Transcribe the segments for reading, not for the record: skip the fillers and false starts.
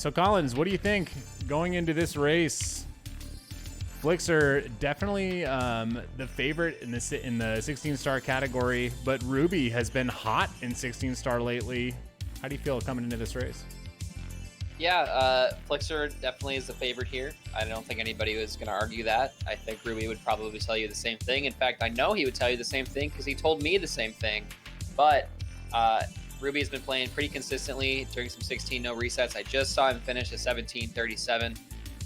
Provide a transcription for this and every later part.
So Collins, what do you think going into this race? Flixer definitely the favorite in the 16-star category, but RWBY has been hot in 16-star lately. How do you feel coming into this race? Yeah, Flixer definitely is the favorite here. I don't think anybody was going to argue that. I think RWBY would probably tell you the same thing. In fact, I know he would tell you the same thing because he told me the same thing. But RWBY has been playing pretty consistently during some 16 no resets. I just saw him finish a 17:37.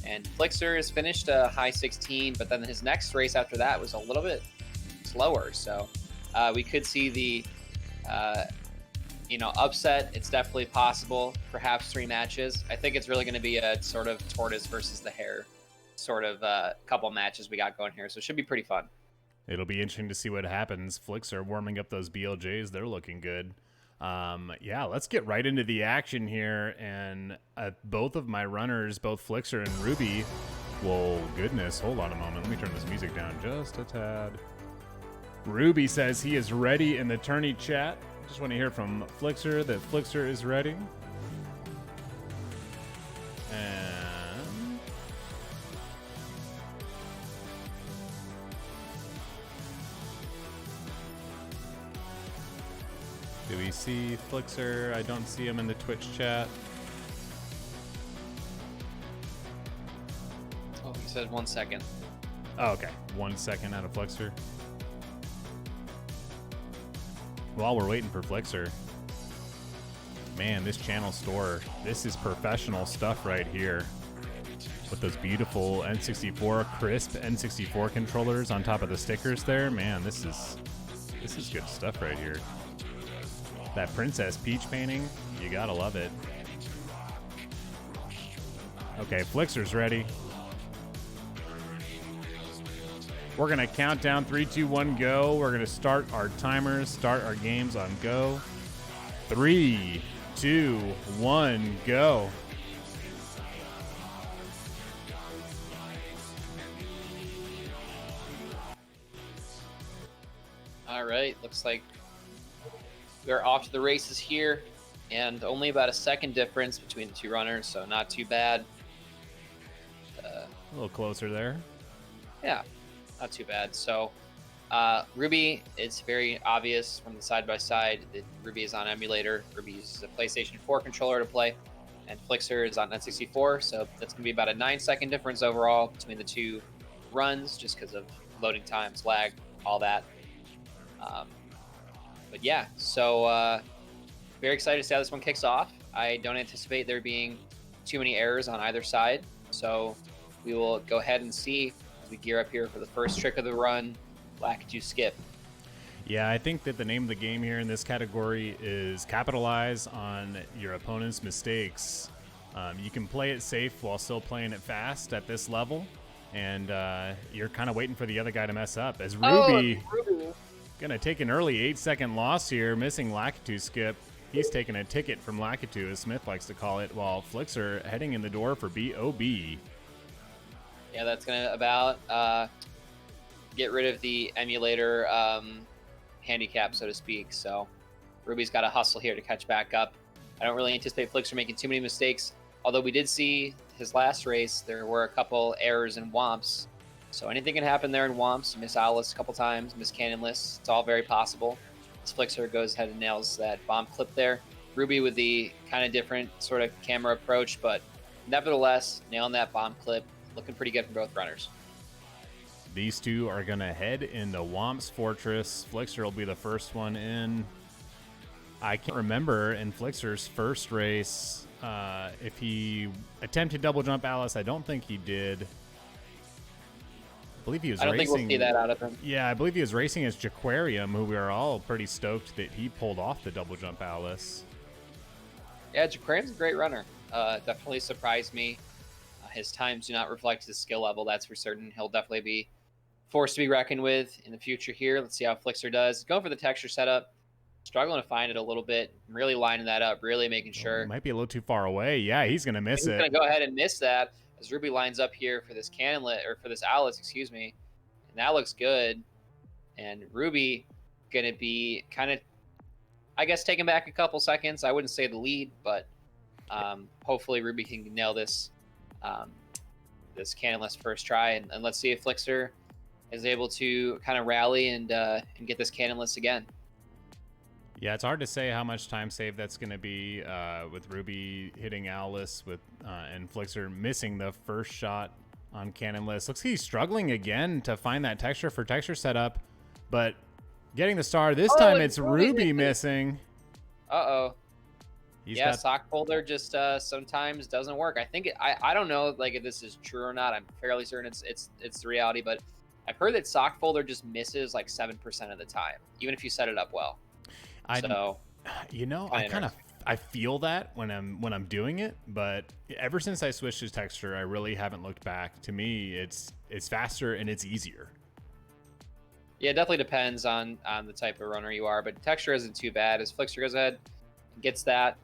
And Flixer has finished a high 16, but then his next race after that was a little bit slower. So we could see the, upset. It's definitely possible. Perhaps 3 matches. I think it's really going to be a sort of tortoise versus the hare sort of couple matches we got going here. So it should be pretty fun. It'll be interesting to see what happens. Flixer warming up those BLJs. They're looking good. Yeah, let's get right into the action here. And both of my runners, both Flixer and RWBY, whoa, goodness, hold on a moment. Let me turn this music down just a tad. RWBY says he is ready in the tourney chat. Just want to hear from Flixer that Flixer is ready. And do we see Flixer? I don't see him in the Twitch chat. Oh, he said 1 second. Oh, okay. 1 second out of Flixer. While we're waiting for Flixer, man, this channel store, this is professional stuff right here. With those beautiful N64, crisp N64 controllers on top of the stickers there. Man, this is good stuff right here. That Princess Peach painting, you gotta love it. Okay, Flixer's ready. We're gonna count down 3, 2, 1, go. We're gonna start our timers, start our games on go. 3, 2, 1, go. All right, looks like we're off to the races here, and only about a second difference between the 2 runners, so not too bad. A little closer there. Yeah, not too bad. So RWBY, it's very obvious from the side-by-side that RWBY is on emulator. RWBY uses a PlayStation 4 controller to play, and Flixer is on N64, so that's going to be about a 9-second difference overall between the 2 runs, just because of loading times, lag, all that. But yeah, so very excited to see how this one kicks off. I don't anticipate there being too many errors on either side, so we will go ahead and see as we gear up here for the first trick of the run, Lakitu Skip. Yeah, I think that the name of the game here in this category is capitalize on your opponent's mistakes. You can play it safe while still playing it fast at this level, and you're kind of waiting for the other guy to mess up. As RWBY gonna take an early 8-second loss here, missing Lakitu Skip. He's taking a ticket from Lakitu, as Smith likes to call it, while Flixer heading in the door for BOB. Yeah, that's gonna about get rid of the emulator handicap, so to speak. So RWBY's got to hustle here to catch back up. I don't really anticipate Flixer making too many mistakes, although we did see his last race, there were a couple errors in Womps. So anything can happen there in Womps. Miss Owlist a couple times, miss Cannonless. It's all very possible. As Flixer goes ahead and nails that bomb clip there. RWBY with the kind of different sort of camera approach, but nevertheless, nailing that bomb clip. Looking pretty good from both runners. These 2 are going to head into Womps Fortress. Flixer will be the first one in. I can't remember in Flixer's first race if he attempted double jump Alice. I don't think he did. I believe he was I don't racing. think we'll see that out of him. Yeah, I believe he was racing as Jaquarium, who we are all pretty stoked that he pulled off the double jump Alice. Yeah, Jaquarium's a great runner. Definitely surprised me. His times do not reflect his skill level, that's for certain. He'll definitely be forced to be reckoned with in the future here. Let's see how Flixer does. Going for the texture setup. Struggling to find it a little bit. Really lining that up, really making sure. Might be a little too far away. Yeah, he's going to miss it. He's going to go ahead and miss that as RWBY lines up here for this Cannonlet, or for this Alice, excuse me. And that looks good. And RWBY going to be kind of, I guess, taking back a couple seconds. I wouldn't say the lead, but Hopefully Ruby can nail this this cannonless first try, and let's see if Flixer is able to kind of rally and get this cannonless again. Yeah, it's hard to say how much time save that's going to be with Ruby hitting Owless and Flixer missing the first shot on cannonless. Looks like he's struggling again to find that texture for texture setup, but getting the star this time. It's Ruby missing. Uh-oh. Yeah, sock folder just sometimes doesn't work. I think I don't know like if this is true or not. I'm fairly certain it's the reality, but I've heard that sock folder just misses like 7% of the time, even if you set it up well. I feel that when I'm doing it, but ever since I switched to texture, I really haven't looked back. To me, it's faster and it's easier. Yeah, it definitely depends on the type of runner you are, but texture isn't too bad. As Flixer goes ahead, gets that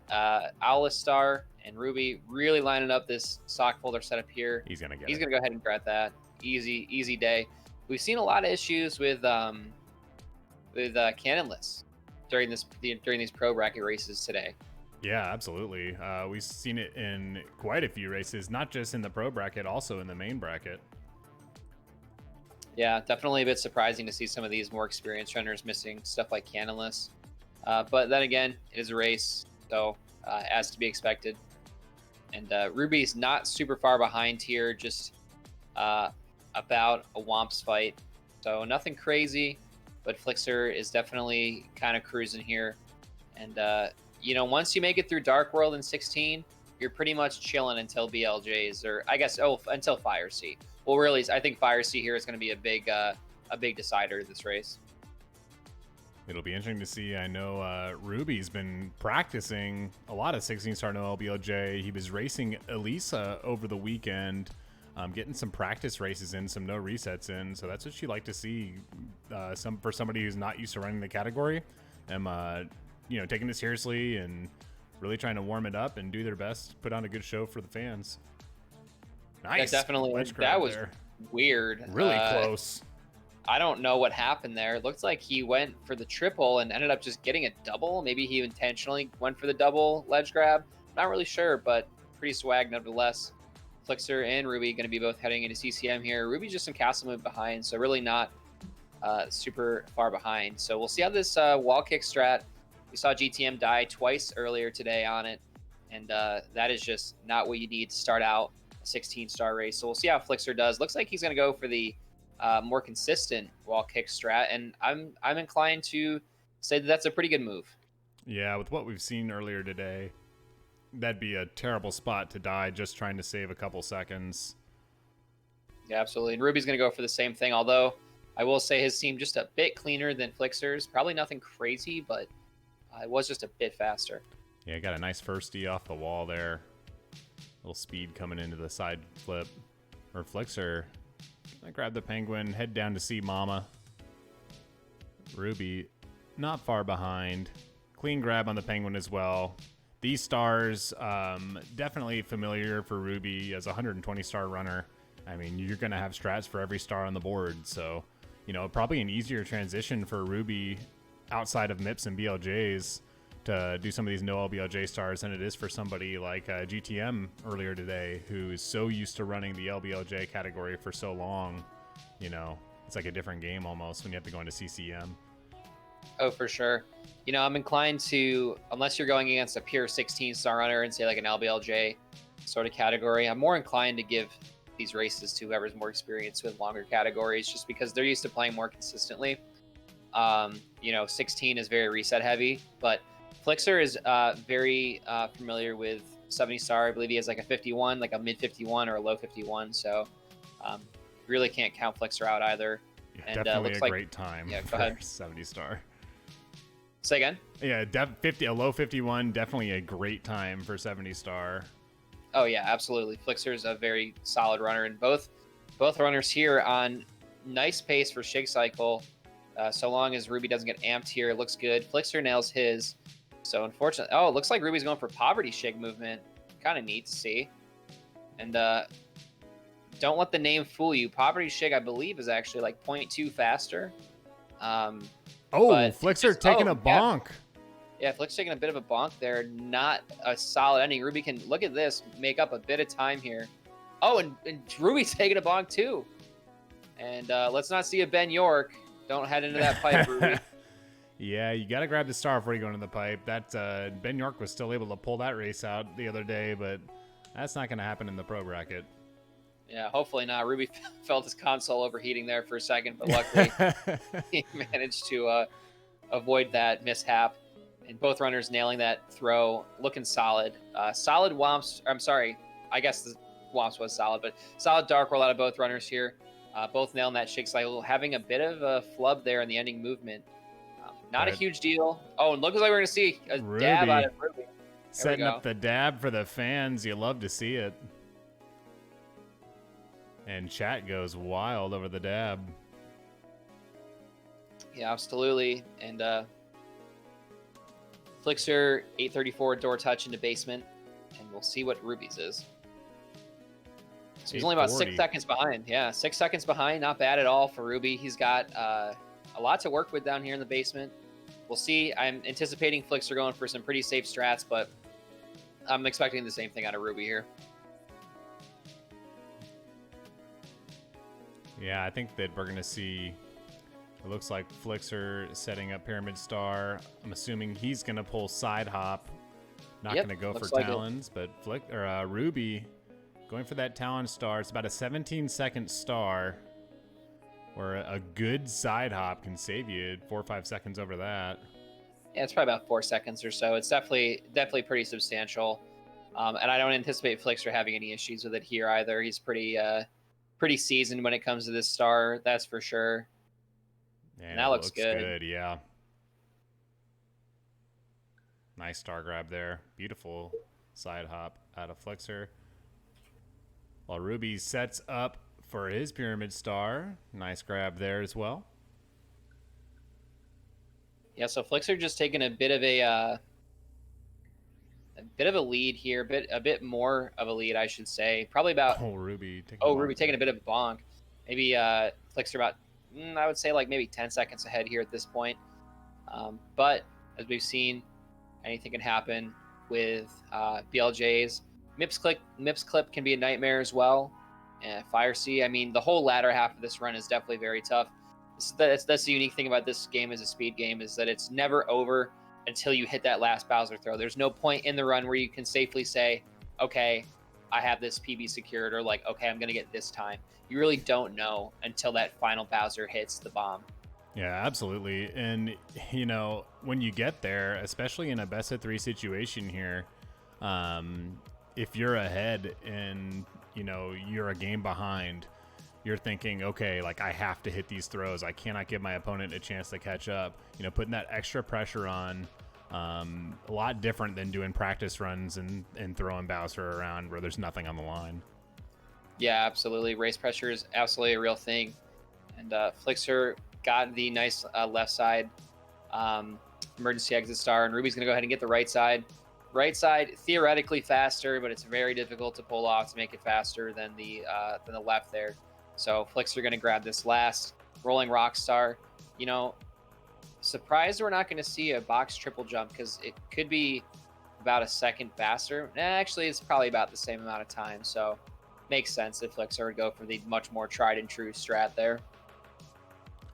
Owless star, and Ruby really lining up this sock folder setup here. He's gonna go ahead and grab that. Easy day. We've seen a lot of issues with cannonless during these pro bracket races today. Yeah, absolutely. We've seen it in quite a few races, not just in the pro bracket, also in the main bracket. Yeah, definitely a bit surprising to see some of these more experienced runners missing stuff like cannonless. But then again, it is a race, so as to be expected. And Ruby's not super far behind here, just about a Womps fight. So nothing crazy, but Flixer is definitely kind of cruising here. And, once you make it through Dark World in 16, you're pretty much chilling until BLJs, or I guess, until Fire Sea. Well, really, I think Fire Sea here is going to be a big decider of this race. It'll be interesting to see. I know Ruby's been practicing a lot of 16-star no LBLJ. He was racing Elisa over the weekend, getting some practice races in, some no resets in. So that's what you like to see for somebody who's not used to running the category. Taking it seriously and really trying to warm it up and do their best, put on a good show for the fans. Nice. Yeah, definitely. That was weird. Really close. I don't know what happened there. It looks like he went for the triple and ended up just getting a double. Maybe he intentionally went for the double ledge grab. Not really sure, but pretty swag nevertheless. Flixer and Ruby going to be both heading into CCM here. Ruby's just some castle move behind, so really not super far behind. So we'll see how this wall kick strat. We saw GTM die twice earlier today on it, and that is just not what you need to start out a 16-star race. So we'll see how Flixer does. Looks like he's going to go for the more consistent wall kick strat, and I'm inclined to say that that's a pretty good move. Yeah, with what we've seen earlier today, that'd be a terrible spot to die just trying to save a couple seconds. Yeah, absolutely. And Ruby's going to go for the same thing, although I will say his seemed just a bit cleaner than Flixer's. Probably nothing crazy, but it was just a bit faster. Yeah, got a nice firstie off the wall there. A little speed coming into the side flip. Or Flixer. I grab the penguin, head down to see Mama. Ruby, not far behind. Clean grab on the penguin as well. These stars, definitely familiar for Ruby as a 120-star runner. I mean, you're going to have strats for every star on the board. So, probably an easier transition for Ruby outside of MIPS and BLJs to do some of these no LBLJ stars than it is for somebody like GTM earlier today, who is so used to running the LBLJ category for so long. It's like a different game almost when you have to go into CCM. Oh, for sure. I'm inclined to, unless you're going against a pure 16-star runner and say like an LBLJ sort of category, I'm more inclined to give these races to whoever's more experienced with longer categories, just because they're used to playing more consistently. 16 is very reset heavy, but Flixer is very familiar with 70-star. I believe he has like a 51, like a mid 51 or a low 51. So really can't count Flixer out either. Yeah, and definitely a great time for 70-star. Say again? Yeah, a low 51, definitely a great time for 70-star. Oh yeah, absolutely. Flixer is a very solid runner, and both runners here on nice pace for Shig Cycle. So long as Ruby doesn't get amped here, it looks good. Flixer nails his. So unfortunately, it looks like Ruby's going for Poverty Shig movement. Kind of neat to see. And don't let the name fool you. Poverty Shig, I believe, is actually like 0.2 faster. Flixer taking a bonk. Yeah, Flick's taking a bit of a bonk there. Not a solid ending. Ruby can, look at this, make up a bit of time here. Oh, and Ruby's taking a bonk too. And let's not see a Ben York. Don't head into that pipe, Ruby. Yeah, you got to grab the star before you go into the pipe. That Ben York was still able to pull that race out the other day, but that's not going to happen in the pro bracket. Yeah, hopefully not. Ruby felt his console overheating there for a second, but luckily he managed to avoid that mishap. And both runners nailing that throw, looking solid. Solid Womps. I'm sorry. I guess the Womps was solid, but solid dark roll out of both runners here. Both nailing that shake cycle, having a bit of a flub there in the ending movement. Not a huge deal. Oh, and looks like we're going to see a dab out of Ruby. Setting up the dab for the fans. You love to see it. And chat goes wild over the dab. Yeah, absolutely. And Flixer 834 door touch into basement, and we'll see what Ruby's is. So he's only about 6 seconds behind. Yeah, 6 seconds behind. Not bad at all for Ruby. He's got a lot to work with down here in the basement. We'll see. I'm anticipating Flixer going for some pretty safe strats, but I'm expecting the same thing out of Ruby here. Yeah, I think that we're going to see, it looks like Flixer setting up Pyramid Star. I'm assuming he's going to pull side hop. Not going to go for Talons, but Ruby going for that Talon Star. It's about a 17-second star, or a good side hop can save you 4 or 5 seconds over that. Yeah, it's probably about 4 seconds or so. It's definitely pretty substantial. And I don't anticipate Flixer having any issues with it here either. He's pretty seasoned when it comes to this star, that's for sure. And that looks good. Yeah. Nice star grab there. Beautiful side hop out of Flixer. While Ruby sets up for his Pyramid Star. Nice grab there as well. Yeah, so Flixer just taking a bit of a lead here, a bit more of a lead, I should say. Probably about Ruby taking a bit of a bonk. Maybe Flixer about I would say like maybe 10 seconds ahead here at this point. But as we've seen, anything can happen with BLJs. Mips clip can be a nightmare as well. And Fire Sea, I mean, the whole latter half of this run is definitely very tough. That's the unique thing about this game as a speed game, is that it's never over until you hit that last Bowser throw. There's no point in the run where you can safely say, okay, I have this PB secured, or like, okay, I'm going to get this time. You really don't know until that final Bowser hits the bomb. Yeah, absolutely. And, you know, when you get there, especially in a best of 3 situation here, if you're ahead and, you know, you're a game behind, you're thinking, okay, like I have to hit these throws. I cannot give my opponent a chance to catch up. You know, putting that extra pressure on, a lot different than doing practice runs and throwing Bowser around where there's nothing on the line. Yeah, absolutely. Race pressure is absolutely a real thing. And Flixer got the nice left side emergency exit star, and Ruby's going to go ahead and get the right side. Right side, theoretically faster, but it's very difficult to pull off to make it faster than the left there. So Flixer going to grab this last rolling rock star. You know, surprised we're not going to see a box triple jump, because it could be about a second faster. Actually, it's probably about the same amount of time. So makes sense that Flixer would go for the much more tried and true strat there.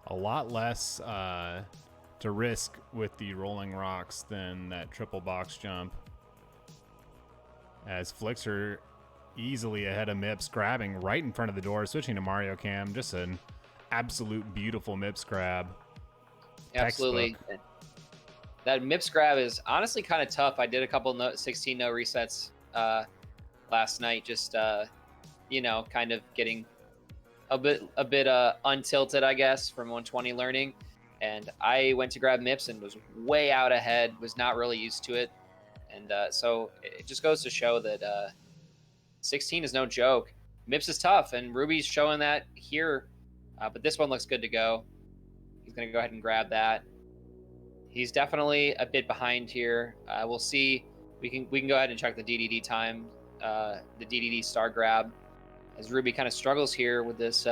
A lot less to risk with the rolling rocks than that triple box jump. As Flixer easily ahead of Mips, grabbing right in front of the door, switching to Mario Cam. Just an absolute beautiful Mips grab. Absolutely. Textbook. That Mips grab is honestly kind of tough. I did a couple 16 no resets last night, just you know, kind of getting a bit untilted, I guess, from 120 learning. And I went to grab Mips and was way out ahead, was not really used to it. And so it just goes to show that 16 is no joke. Mips is tough, and Ruby's showing that here. But this one looks good to go. He's going to go ahead and grab that. He's definitely a bit behind here. We'll see. We can go ahead and check the DDD time, the DDD star grab, as Ruby kind of struggles here with this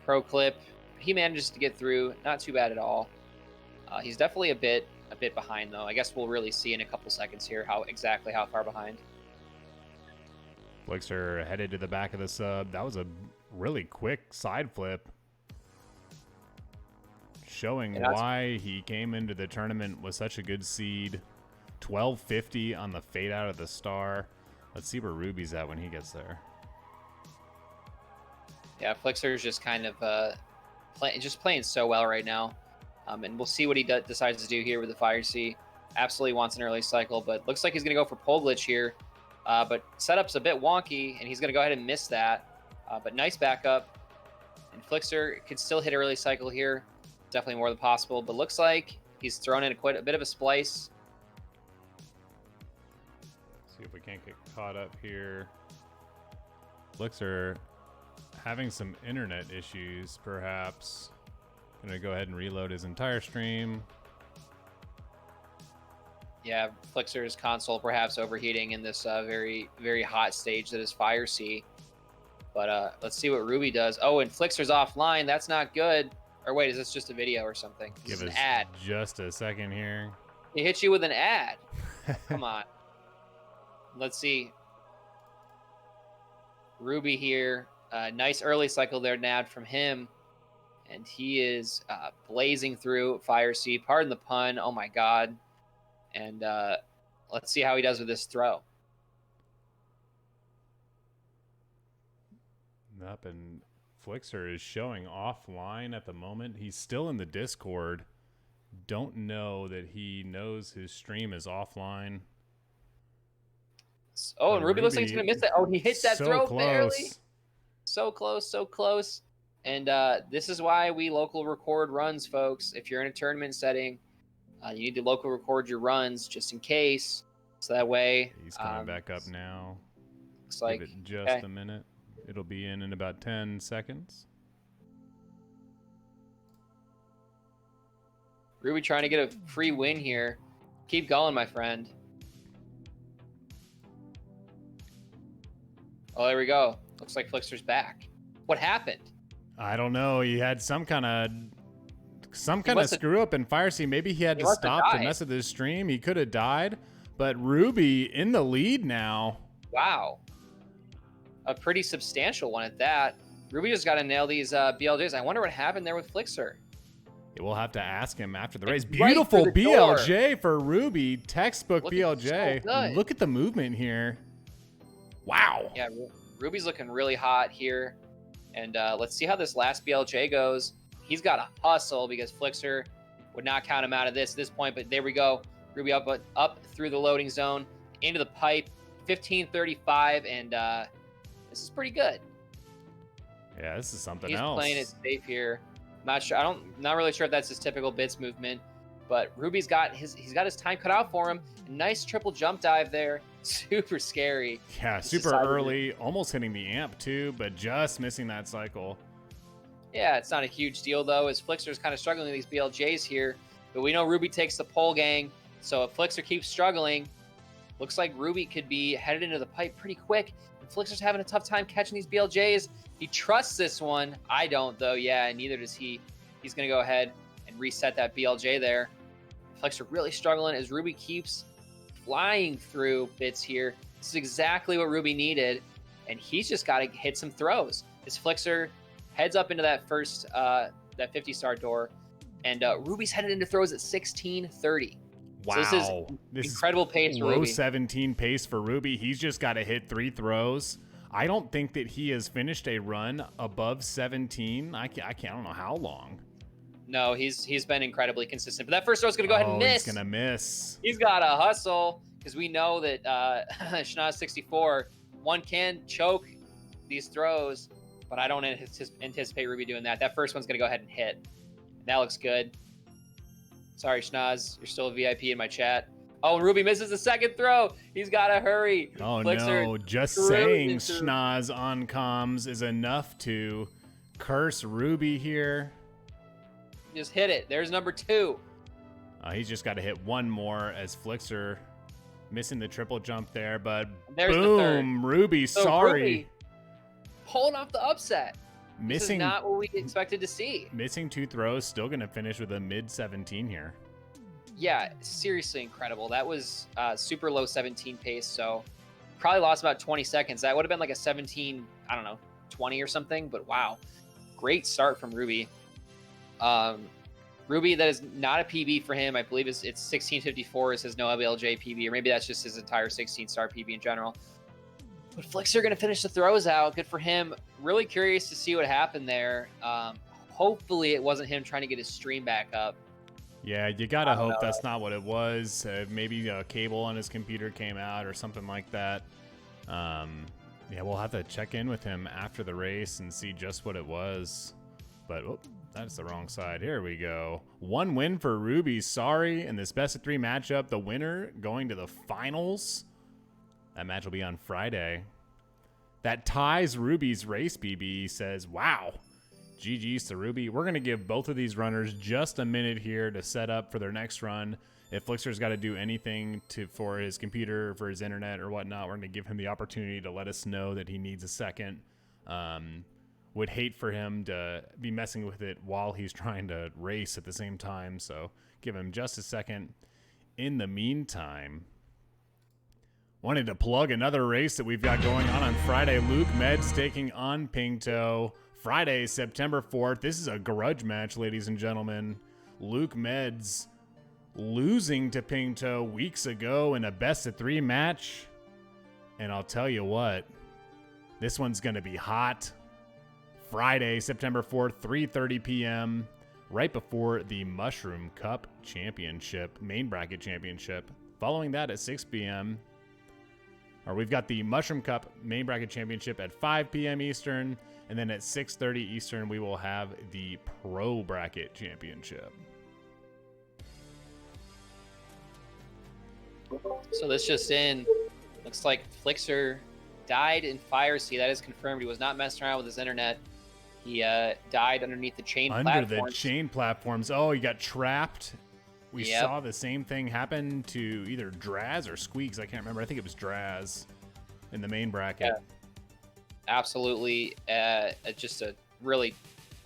pro clip. He manages to get through, not too bad at all. He's definitely a bit a bit behind, though. I guess we'll really see in a couple seconds here exactly how far behind. Flixer headed to the back of the sub. That was a really quick side flip, showing why he came into the tournament with such a good seed. 1250 on the fade out of the star. Let's see where Ruby's at when he gets there. Yeah, Flixer's just kind of playing so well right now. And we'll see what he decides to do here with the Fire Sea. Absolutely wants an early cycle, but looks like he's going to go for pole glitch here. But setup's a bit wonky, and he's going to go ahead and miss that. But nice backup. And Flixer could still hit an early cycle here. Definitely more than possible. But looks like he's thrown in quite a bit of a splice. See if we can't get caught up here. Flixer having some internet issues, perhaps. Going to go ahead and reload his entire stream. Yeah, Flixer's console perhaps overheating in this very, very hot stage that is Fire Sea. But let's see what Ruby does. Oh, and Flixer's offline. That's not good. Or wait, is this just a video or something? This is an ad. Just a second here. He hit you with an ad. Come on. Let's see. Ruby here. Nice early cycle there, Nad, from him. And he is blazing through Fire Sea. Pardon the pun. Oh, my God. And let's see how he does with this throw. Up, and Flixer is showing offline at the moment. He's still in the Discord. Don't know that he knows his stream is offline. Oh, and Ruby looks like he's going to miss that. Oh, he hit that throw close. barely. So close, so close. And this is why we local record runs, folks. If you're in a tournament setting, you need to local record your runs just in case. So that way... He's coming back up now. Looks like... Give it just a minute. It'll be in about 10 seconds. Ruby trying to get a free win here. Keep going, my friend. Oh, there we go. Looks like Flixer's back. What happened? I don't know. He had some kind of screw up in Fire Sea. Maybe he had to stop to mess with his stream. He could have died. But Ruby in the lead now. Wow. A pretty substantial one at that. Ruby just got to nail these BLJs. I wonder what happened there with Flixer. We'll have to ask him after the race. Beautiful BLJ for Ruby. Textbook BLJ. So look at the movement here. Wow. Yeah, Ruby's looking really hot here. And let's see how this last BLJ goes. He's got to hustle because Flixer would not count him out of this at this point. But there we go. Ruby up through the loading zone, into the pipe, 15:35, and this is pretty good. Yeah, this is something else. He's playing it safe here. Not sure. Not really sure if that's his typical bits movement, but Ruby's got his time cut out for him. A nice triple jump dive there. Super scary. Yeah, super early, almost hitting the amp too, but just missing that cycle. Yeah, it's not a huge deal though, as Flixer's kind of struggling with these BLJs here. But we know Ruby takes the pole gang, so if Flixer keeps struggling, looks like Ruby could be headed into the pipe pretty quick. And Flixer's having a tough time catching these BLJs. He trusts this one. I don't though. Yeah, and neither does he. He's going to go ahead and reset that BLJ there. Flixer really struggling as Ruby keeps flying through bits here. This is exactly what Ruby needed, and he's just got to hit some throws. As Flixer heads up into that first, that 50-star door, and Ruby's headed into throws at 16:30. Wow. So this is incredible pace for Ruby. Low 17 pace for Ruby. He's just got to hit 3 throws. I don't think that he has finished a run above 17. I don't know how long. No, he's been incredibly consistent. But that first throw is going to go ahead and miss. He's going to miss. He's got to hustle because we know that Schnaz64, one can choke these throws, but I don't anticipate Ruby doing that. That first one's going to go ahead and hit. That looks good. Sorry, Schnaz. You're still a VIP in my chat. Oh, Ruby misses the second throw. He's got to hurry. Oh, Flixer no. Just saying Schnaz on comms is enough to curse Ruby here. Just hit it. There's number 2. He's just got to hit one more as Flixer missing the triple jump there, but there's boom, Ruby, so sorry. Ruby pulling off the upset. This is Missing, not what we expected to see. Missing 2 throws, still going to finish with a mid 17 here. Yeah, seriously incredible. That was super low 17 pace, so probably lost about 20 seconds. That would have been like a 17, I don't know, 20 or something, but wow. Great start from RWBY. RWBY, that is not a PB for him. I believe it's 1654 is his no LBLJ PB, or maybe that's just his entire 16-star PB in general. But Flixer going to finish the throws out. Good for him. Really curious to see what happened there. Hopefully it wasn't him trying to get his stream back up. Yeah, you gotta hope that's not what it was. Maybe a cable on his computer came out or something like that. Yeah, we'll have to check in with him after the race and see just what it was. But that's the wrong side. Here we go. One win for RWBYSorry in this best of 3 matchup. The winner going to the finals. That match will be on Friday. That ties RWBY's race PB. Says, wow. GG's to RWBY. We're going to give both of these runners just a minute here to set up for their next run. If Flixer's got to do anything for his computer, for his internet or whatnot, we're going to give him the opportunity to let us know that he needs a second. Would hate for him to be messing with it while he's trying to race at the same time. So give him just a second. In the meantime, wanted to plug another race that we've got going on Friday. Luke Meds taking on Pingto. Friday, September 4th. This is a grudge match, ladies and gentlemen. Luke Meds losing to Pingto weeks ago in a best of 3 match. And I'll tell you what, this one's going to be hot. Friday, September 4th, 3:30 p.m., right before the Mushroom Cup Championship, main bracket championship. Following that at 6 p.m., or we've got the Mushroom Cup main bracket championship at 5 p.m. Eastern, and then at 6:30 Eastern, we will have the Pro Bracket Championship. So this just in, looks like Flixer died in Fire Sea. That is confirmed. He was not messing around with his internet. He died underneath the chain platforms. Under the chain platforms. Oh, he got trapped. We saw the same thing happen to either Draz or Squeaks. I can't remember. I think it was Draz in the main bracket. Yeah. Absolutely. Just a really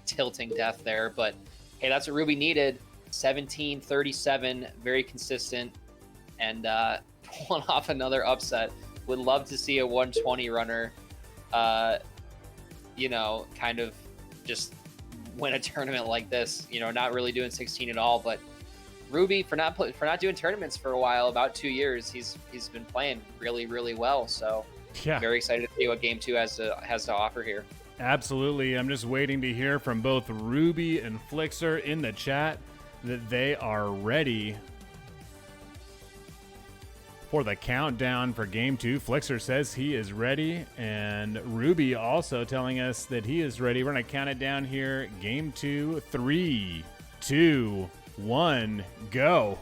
tilting death there. But, hey, that's what RWBY needed. 17-37, very consistent, and pulling off another upset. Would love to see a 120 runner, kind of just win a tournament like this. Not really doing 16 at all, but RWBY for not doing tournaments for a while, about 2 years, he's been playing really, really well. So yeah, very excited to see what Game 2 has to offer here. Absolutely. I'm just waiting to hear from both RWBY and Flixer in the chat that they are ready for the countdown for Game 2. Flixer says he is ready, and RWBY also telling us that he is ready. We're going to count it down here. Game 2, 3, 2, 1, go.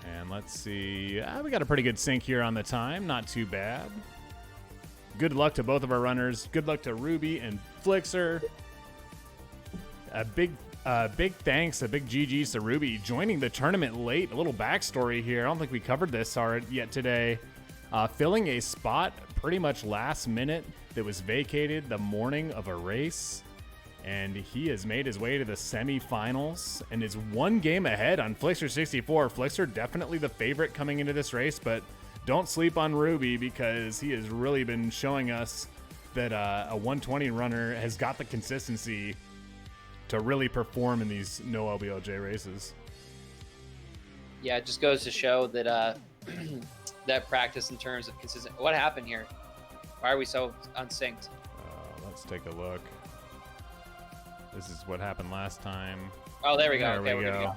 And let's see. We got a pretty good sync here on the time. Not too bad. Good luck to both of our runners. Good luck to RWBY and Flixer. A big thanks, a big GG's to RWBY joining the tournament late. A little backstory here. I don't think we covered this yet today. Filling a spot pretty much last minute that was vacated the morning of a race. And he has made his way to the semifinals and is 1 game ahead on Flixer64. Flixer definitely the favorite coming into this race, but don't sleep on RWBY because he has really been showing us that a 120 runner has got the consistency to really perform in these no LBLJ races. Yeah, it just goes to show that that practice in terms of consistent. What happened here? Why are we so unsynced? Let's take a look. This is what happened last time. Oh, there we go. There okay, we we're gonna go.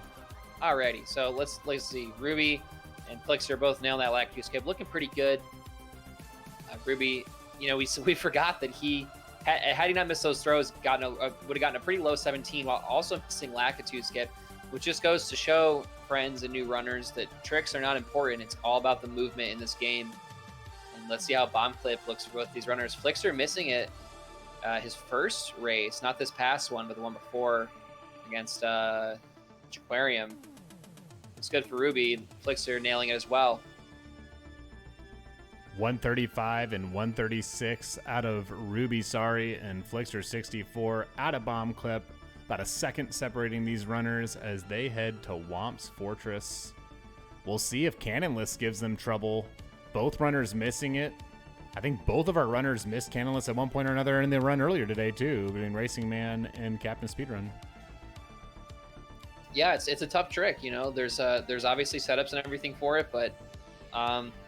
Alrighty, so let's see. RWBY and Flixer both nailed that lag skip, looking pretty good. RWBY, we forgot that he had he not missed those throws, would have gotten a pretty low 17 while also missing Lakitu skip, which just goes to show friends and new runners that tricks are not important. It's all about the movement in this game. And let's see how Bomb Clip looks for both these runners. Flixer missing it his first race, not this past one, but the one before against Jaquarium. It's good for RWBY. Flixer nailing it as well. 135 and 136 out of RWBYSorry and Flixer64 out of Bomb Clip. About a second separating these runners as they head to Womp's Fortress. We'll see if Cannonless gives them trouble. Both runners missing it. I think both of our runners missed Cannonless at one point or another in the run earlier today too, between Racing Man and Captain Speedrun. Yeah, it's a tough trick. You know, there's obviously setups and everything for it, but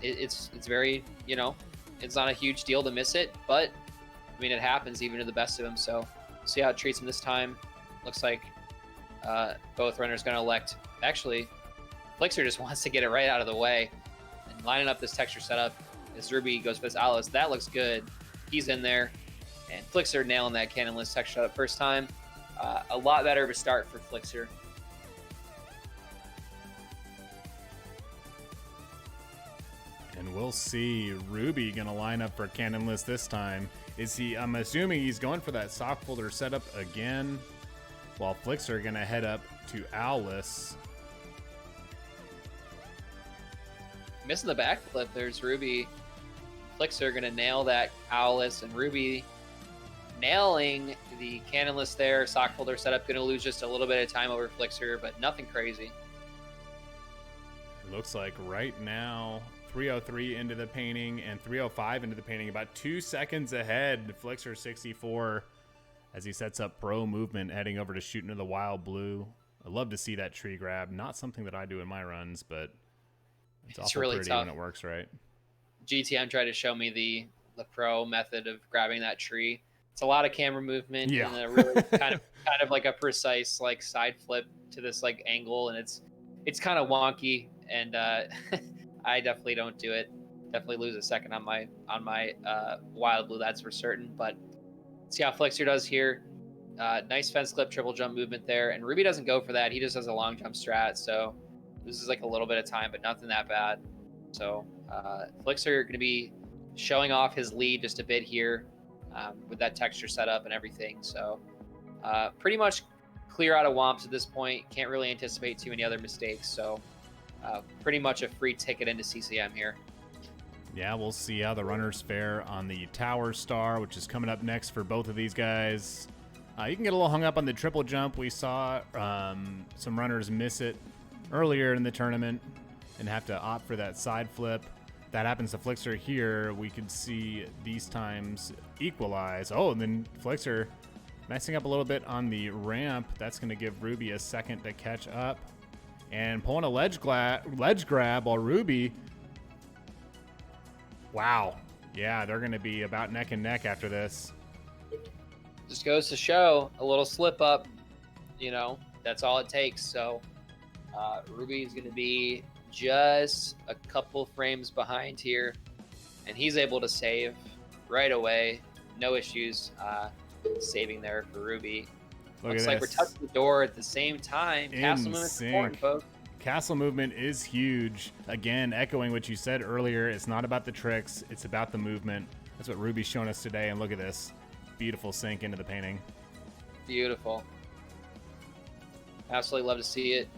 it's very, you know, it's not a huge deal to miss it, but I mean, it happens even to the best of them. So see how it treats him this time. Looks like both runners going to elect. Actually, Flixer just wants to get it right out of the way and lining up this texture setup as Ruby goes for this Alice. That looks good. He's in there, and Flixer nailing that Cannonless texture setup first time. A lot better of a start for Flixer. And we'll see Ruby gonna line up for Cannonless this time. Is he? I'm assuming he's going for that sock folder setup again, while Flixer gonna head up to Owless. Missing the backflip. There's Ruby. Flixer gonna nail that Owless, and Ruby nailing the Cannonless there. Sock folder setup gonna lose just a little bit of time over Flixer, but nothing crazy. It looks like right now 303 into the painting and 305 into the painting, about 2 seconds ahead. Flixer64 as he sets up pro movement, heading over to shoot into the Wild Blue. I love to see that tree grab. Not something that I do in my runs, but it's awful really pretty tough when it works right. GTM tried to show me the pro method of grabbing that tree. It's a lot of camera movement and a really kind of like a precise like side flip to this like angle, and it's kind of wonky, and I definitely don't do it. Definitely lose a second on my Wild Blue, that's for certain. But see how Flixer does here. Nice fence clip, triple jump movement there, and Ruby doesn't go for that. He just has a long jump strat, so this is like a little bit of time, but nothing that bad. So Flixer going to be showing off his lead just a bit here with that texture setup and everything. So pretty much clear out of Womps at this point. Can't really anticipate too many other mistakes. So pretty much a free ticket into CCM here. Yeah, we'll see how the runners fare on the Tower Star, which is coming up next for both of these guys. You can get a little hung up on the triple jump. We saw some runners miss it earlier in the tournament and have to opt for that side flip. That happens to Flixer here. We could see these times equalize. Oh, and then Flixer messing up a little bit on the ramp. That's going to give Ruby a second to catch up. And pulling a ledge grab while Ruby... Wow. Yeah, they're going to be about neck and neck after this. Just goes to show a little slip up, you know, that's all it takes. So Ruby is going to be just a couple frames behind here, and he's able to save right away. No issues saving there for Ruby. Looks like we're touching the door at the same time. Castle movement's important, folks. Castle movement is huge. Again, echoing what you said earlier, it's not about the tricks, it's about the movement. That's what Ruby's shown us today, and look at this. Beautiful sink into the painting. Beautiful. Absolutely love to see it.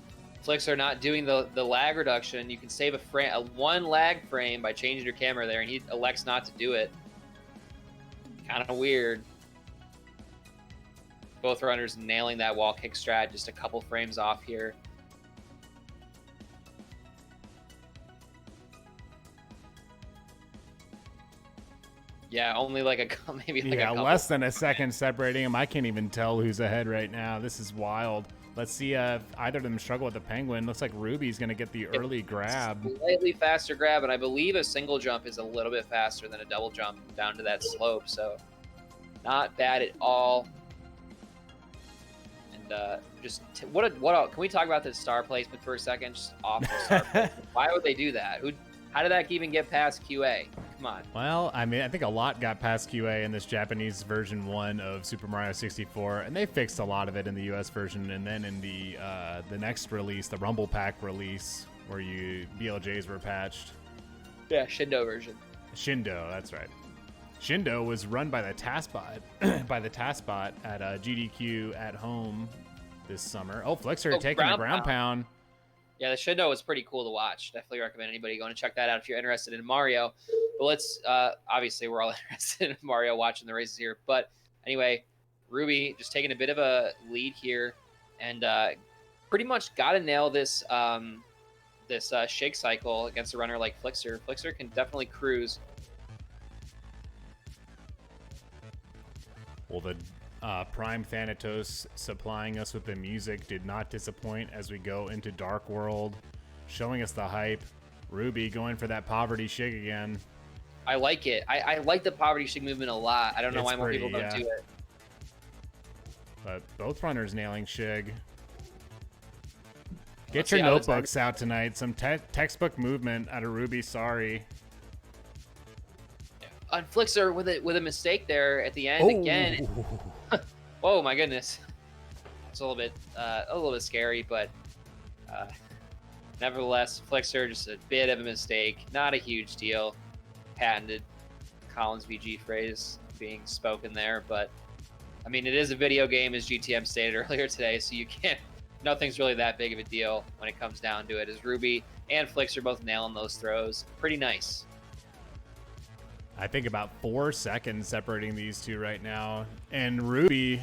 Flixer not doing the lag reduction. You can save a one lag frame by changing your camera there, and he elects not to do it. Kind of weird. Both runners nailing that wall kick strat, just a couple frames off here. Yeah, only like maybe like a couple. Less than a second separating them. I can't even tell who's ahead right now. This is wild. Let's see if either of them struggle with the penguin. Looks like Ruby's going to get the early grab. Slightly faster grab, and I believe a single jump is a little bit faster than a double jump down to that slope, so not bad at all. And just what can we talk about the star placement for a second? Just awful star placement. Why would they do that? How did that even get past QA? Come on. Well, I mean, I think a lot got past QA in this Japanese version 1 of Super Mario 64, and they fixed a lot of it in the US version, and then in the next release, the Rumble Pack release, where BLJs were patched. Yeah, Shindo version. Shindo, that's right. Shindo was run by the Taskbot at GDQ at home this summer. Oh, Flixer taking the ground pound. Yeah, the Shindo was pretty cool to watch. Definitely recommend anybody going to check that out if you're interested in Mario. But let's obviously we're all interested in Mario watching the races here. But anyway, Ruby just taking a bit of a lead here, and pretty much got to nail this this shake cycle against a runner like Flixer. Flixer can definitely cruise. Well, the Prime Thanatos supplying us with the music did not disappoint as we go into Dark World, showing us the hype. Ruby going for that poverty shig again. I like it. I like the poverty shig movement a lot. I don't know why more people don't do it. But both runners nailing shig. Get your notebooks out tonight. Some textbook movement out of RWBYSorry. On Flixer with a mistake there at the end again. Oh my goodness, it's a little bit scary, but nevertheless, Flixer just a bit of a mistake, not a huge deal. Patented Collins VG phrase being spoken there, but I mean it is a video game, as GTM stated earlier today, so you can't. Nothing's really that big of a deal when it comes down to it. As Ruby and Flixer both nailing those throws, pretty nice. I think about 4 seconds separating these two right now. And Ruby,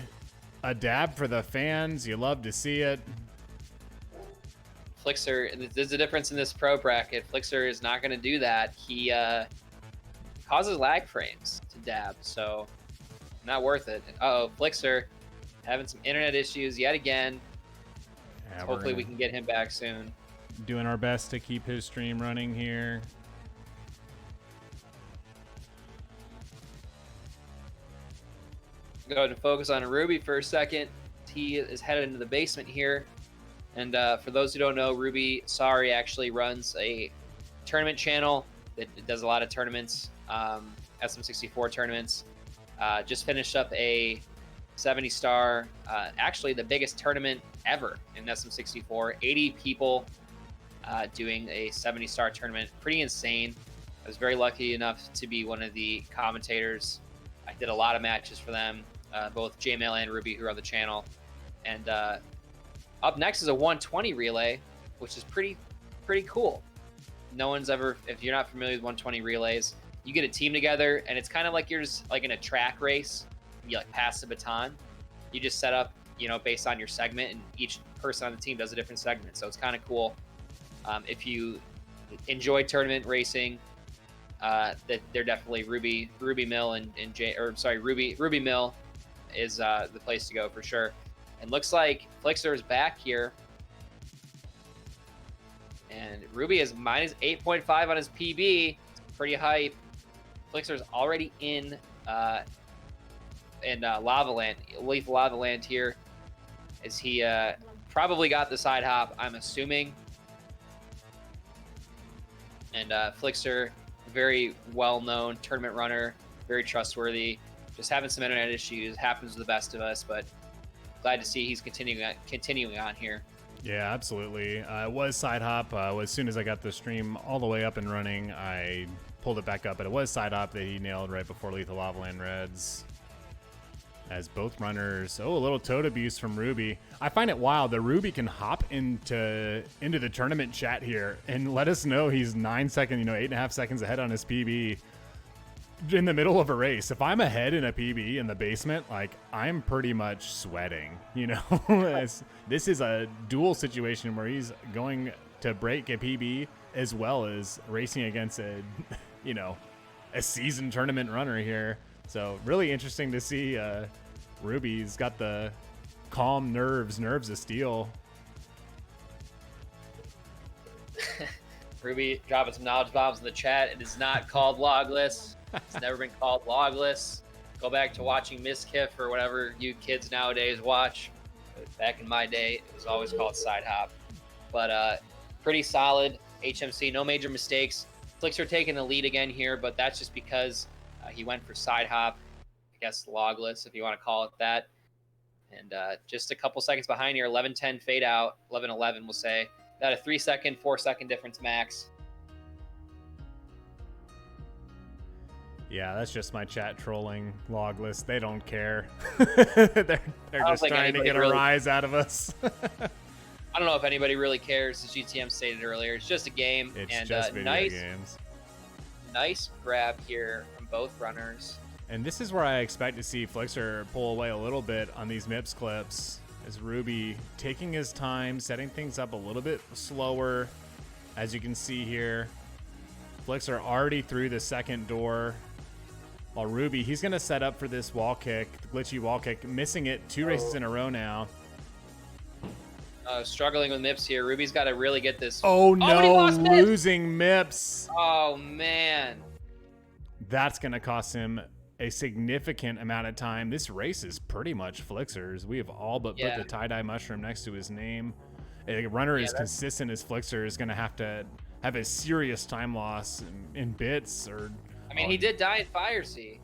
a dab for the fans. You love to see it. Flixer, there's a difference in this pro bracket. Flixer is not going to do that. He causes lag frames to dab, so not worth it. Uh-oh, Flixer having some internet issues yet again. Yeah, hopefully we can get him back soon. Doing our best to keep his stream running here. Go ahead and focus on Ruby for a second. He is headed into the basement here. And for those who don't know, RWBYSorry actually runs a tournament channel that does a lot of tournaments, SM64 tournaments. Just finished up a 70-star, actually the biggest tournament ever in SM64. 80 people doing a 70-star tournament. Pretty insane. I was very lucky enough to be one of the commentators. I did a lot of matches for them. Both JMail and Ruby, who are on the channel. And up next is a 120 relay, which is pretty cool. No one's ever, if you're not familiar with 120 relays, you get a team together, and it's kind of like you're just like in a track race. You like pass the baton. You just set up, based on your segment, and each person on the team does a different segment. So it's kind of cool. If you enjoy tournament racing, that they're definitely Ruby Mill and Ruby Mill is the place to go for sure. And looks like Flixer is back here, and Ruby is minus 8.5 on his PB. It's pretty hype. Flixer is already in Lava Land, Lethal Lava Land here, as he probably got the side hop, I'm assuming. And Flixer, very well-known tournament runner, very trustworthy. Just having some internet issues, happens to the best of us, but glad to see he's continuing on here. Yeah, absolutely. It was side hop. As soon as I got the stream all the way up and running, I pulled it back up, but it was side hop that he nailed right before Lethal Lava Land Reds. As both runners, a little toad abuse from Ruby. I find it wild that Ruby can hop into the tournament chat here and let us know he's 9 seconds, 8.5 seconds ahead on his PB in the middle of a race. If I'm ahead in a PB in the basement, like, I'm pretty much sweating, This is a dual situation where he's going to break a PB as well as racing against a seasoned tournament runner here. So really interesting to see. Ruby's got the calm nerves of steel. Ruby dropping some knowledge bombs in the chat. It is not called logless. It's never been called logless. Go back to watching Miskiff or whatever you kids nowadays watch. But back in my day, it was always called side hop. But pretty solid HMC, no major mistakes. Flixer taking the lead again here, but that's just because he went for side hop. I guess logless, if you want to call it that. And just a couple seconds behind here, 11:10 fade out, 11:11 we'll say. About a 3 second, 4 second difference max. Yeah, that's just my chat trolling logless. They don't care. they're just trying to get a rise out of us. I don't know if anybody really cares, as GTM stated earlier. It's just a game. It's just video games. Nice grab here from both runners. And this is where I expect to see Flixer pull away a little bit on these MIPS clips, as Ruby taking his time, setting things up a little bit slower. As you can see here, Flixer already through the second door, while Ruby, he's going to set up for this wall kick, the glitchy wall kick, missing it 2 races in a row now. Struggling with MIPS here. Ruby's got to really get this. Oh no, MIPS. losing MIPS. Oh man. That's going to cost him a significant amount of time. This race is pretty much Flixer's. We have all but put the tie-dye mushroom next to his name. A runner as consistent as Flixer is going to have a serious time loss in bits. Or I mean, he did die in Fire Sea.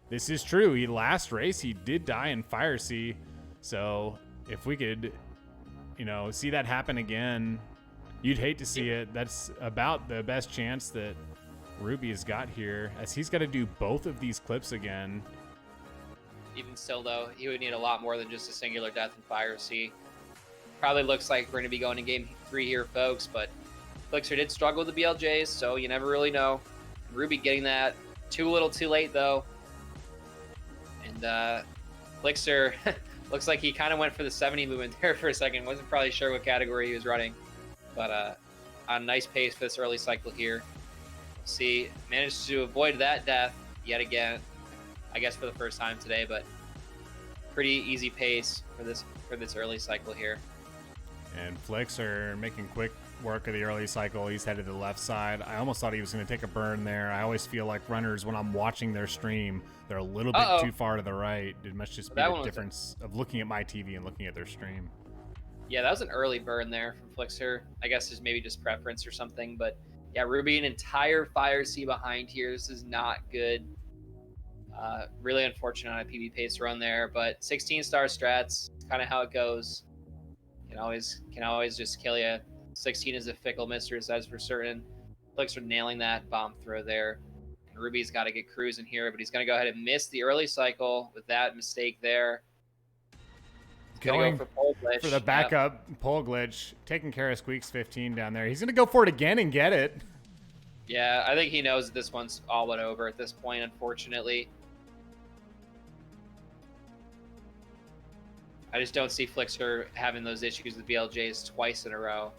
This is true. Last race he did die in Fire Sea. So if we could, see that happen again, you'd hate to see it. That's about the best chance that Ruby has got here, as he's got to do both of these clips again. Even still, though, he would need a lot more than just a singular death in Fire Sea. Probably looks like we're going to be going to game 3 here, folks, but Flixer did struggle with the BLJs, so you never really know. Ruby getting that too little too late, though. And Flixer looks like he kind of went for the 70 movement there for a second. Wasn't probably sure what category he was running, but on a nice pace for this early cycle here. See, managed to avoid that death yet again, I guess for the first time today, but pretty easy pace for this early cycle here. And Flixer making quick work of the early cycle. He's headed to the left side. I almost thought he was going to take a burn there. I always feel like runners, when I'm watching their stream, they're a little bit too far to the right. It must just be the difference of looking at my TV and looking at their stream. Yeah, that was an early burn there from Flixer. I guess there's maybe just preference or something, but yeah, Ruby an entire Fire Sea behind here. This is not good. Really unfortunate on a PB pace run there, but 16-star strats, kind of how it goes. Can always just kill you. 16 is a fickle mistress, as for certain. Flixer nailing that bomb throw there. And Ruby's got to get cruising here, but he's going to go ahead and miss the early cycle with that mistake there. Going for pole glitch. For the backup pole glitch, taking care of Squeaks15 down there. He's going to go for it again and get it. Yeah, I think he knows that this one's all but over at this point, unfortunately. I just don't see Flixer having those issues with BLJs twice in a row.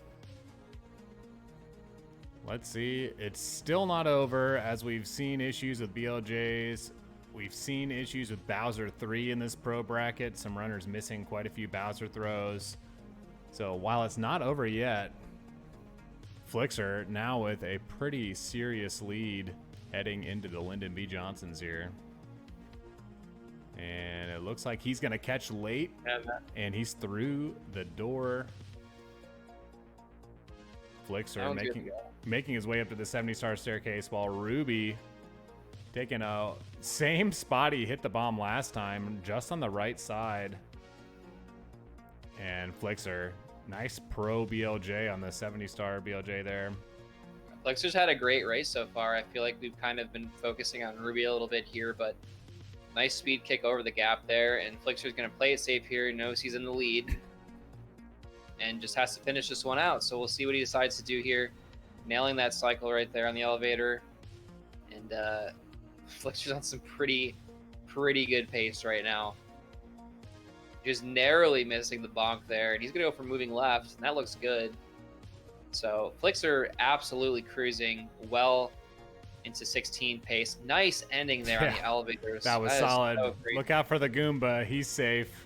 Let's see. It's still not over, as we've seen issues with BLJs. We've seen issues with Bowser 3 in this pro bracket. Some runners missing quite a few Bowser throws. So while it's not over yet, Flixer now with a pretty serious lead heading into the Lyndon B. Johnsons here. And it looks like he's going to catch late, and he's through the door. Flixer making his way up to the 70-star staircase, while Ruby taking a same spot he hit the bomb last time, just on the right side. And Flixer, nice pro BLJ on the 70-star BLJ there. Flixer's had a great race so far. I feel like we've kind of been focusing on Ruby a little bit here, but nice speed kick over the gap there, and Flixer's going to play it safe here. He knows he's in the lead and just has to finish this one out. So we'll see what he decides to do here. Nailing that cycle right there on the elevator. And Flixer's on some pretty good pace right now. Just narrowly missing the bonk there, and he's going to go for moving left, and that looks good. So Flixer absolutely cruising well into 16 pace. Nice ending there on the elevators. That was solid. So look out for the Goomba. He's safe.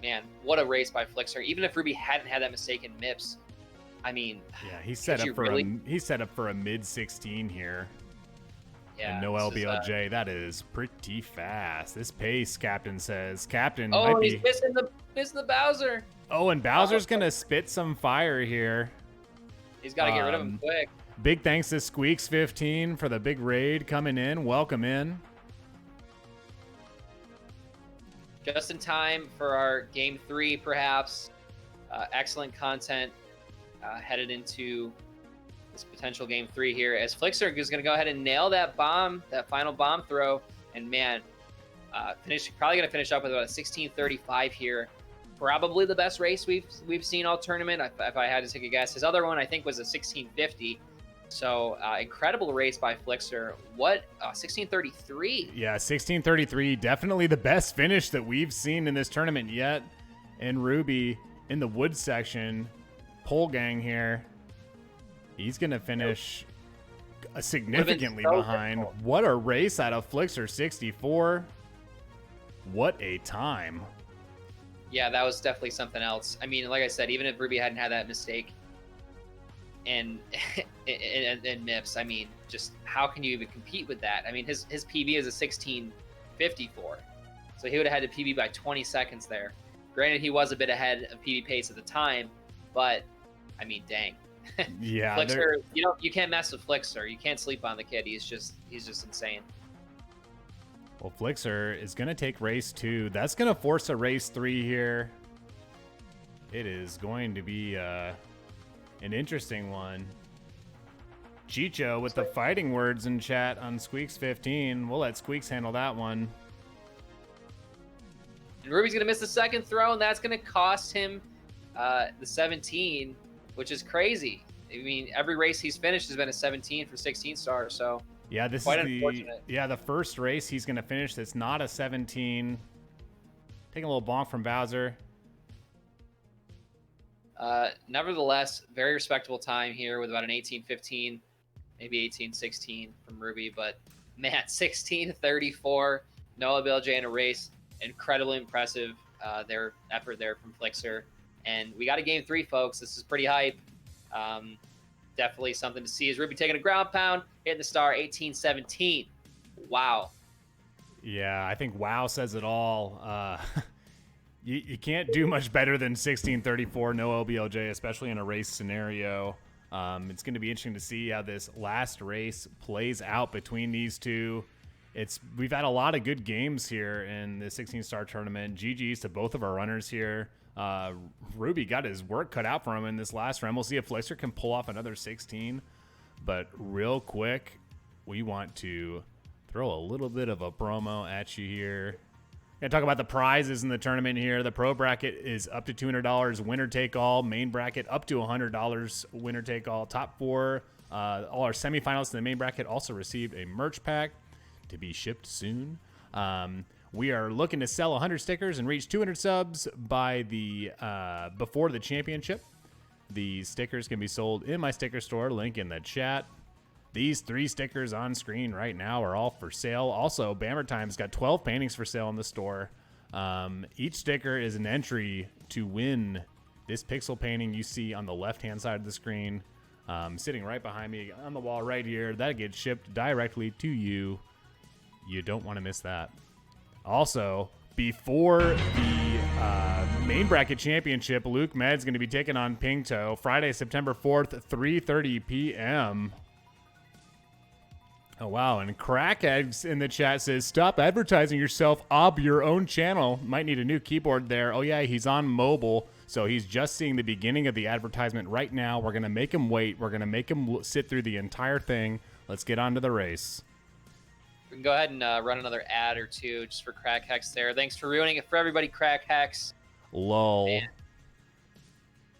Man, what a race by Flixer. Even if Ruby hadn't had that mistake in MIPS, I mean, yeah, he's set up for a mid 16 here. Yeah, and no LBLJ. That is pretty fast. This pace, Captain says. Captain might be... he's missing the Bowser. Oh, and Bowser's gonna spit some fire here. He's got to get rid of him quick. Big thanks to Squeaks15 for the big raid coming in. Welcome in. Just in time for our game 3, perhaps. Excellent content headed into this potential game 3 here, as Flixer is going to go ahead and nail that bomb, that final bomb throw, and man, probably going to finish up with about a 16:35 here. Probably the best race we've seen all tournament. If I had to take a guess, his other one I think was a 16:50. So incredible race by Flixer. What 16:33? Yeah, 16:33. Definitely the best finish that we've seen in this tournament yet. And Ruby in the wood section, pole gang here. He's gonna finish significantly behind. Difficult. What a race out of Flixer64. What a time. Yeah, that was definitely something else. I mean, like I said, even if Ruby hadn't had that mistake and MIPS, I mean, just how can you even compete with that? I mean, his PB is a 16:54, so he would have had to PB by 20 seconds there. Granted, he was a bit ahead of PB pace at the time, but I mean, dang. Yeah, Flixer, you can't mess with Flixer. You can't sleep on the kid. He's just insane. well, Flixer is going to take race 2. That's going to force a race 3 here. It is going to be an interesting one. Chicho with the fighting words in chat on Squeaks15. We'll let Squeaks handle that one. And Ruby's going to miss the second throw, and that's going to cost him the 17, which is crazy. I mean, every race he's finished has been a 17 for 16 stars, so yeah, this quite is unfortunate. the first race he's going to finish that's not a 17. Taking a little bonk from Bowser. Nevertheless, very respectable time here with about an 18:15, maybe 18:16 from Ruby, but man, 16:34, Noah BLJ in a race. Incredibly impressive, their effort there from Flixer. And we got a game 3, folks. This is pretty hype. Definitely something to see. Is Ruby taking a ground pound, hitting the star 18:17. Wow. Yeah, I think wow says it all. You can't do much better than 16:34 no LBLJ, especially in a race scenario. It's going to be interesting to see how this last race plays out between these two. We've had a lot of good games here in the 16-star tournament. GG's to both of our runners here. Ruby got his work cut out for him in this last round. We'll see if Flixer can pull off another 16. But real quick, we want to throw a little bit of a promo at you here. Gonna talk about the prizes in the tournament here. The pro bracket is up to $200, winner take all. Main bracket up to $100, winner take all. Top 4, all our semifinalists in the main bracket also received a merch pack to be shipped soon. We are looking to sell 100 stickers and reach 200 subs by before the championship. The stickers can be sold in my sticker store, link in the chat. These 3 stickers on screen right now are all for sale. Also, Bammer Time's got 12 paintings for sale in the store. Each sticker is an entry to win this pixel painting you see on the left-hand side of the screen, sitting right behind me on the wall right here. That gets shipped directly to you. You don't want to miss that. Also, before the main bracket championship, Luke Med's going to be taking on Pingto Friday, September 4th, 3:30 p.m. Oh, wow. And Crack Eggs in the chat says, stop advertising yourself, your own channel. Might need a new keyboard there. Oh, yeah, he's on mobile, so he's just seeing the beginning of the advertisement right now. We're going to make him wait. We're going to make him sit through the entire thing. Let's get on to the race. We can go ahead and run another ad or two just for Crack Hex there. Thanks for ruining it for everybody, Crack Hex. Lol. Man.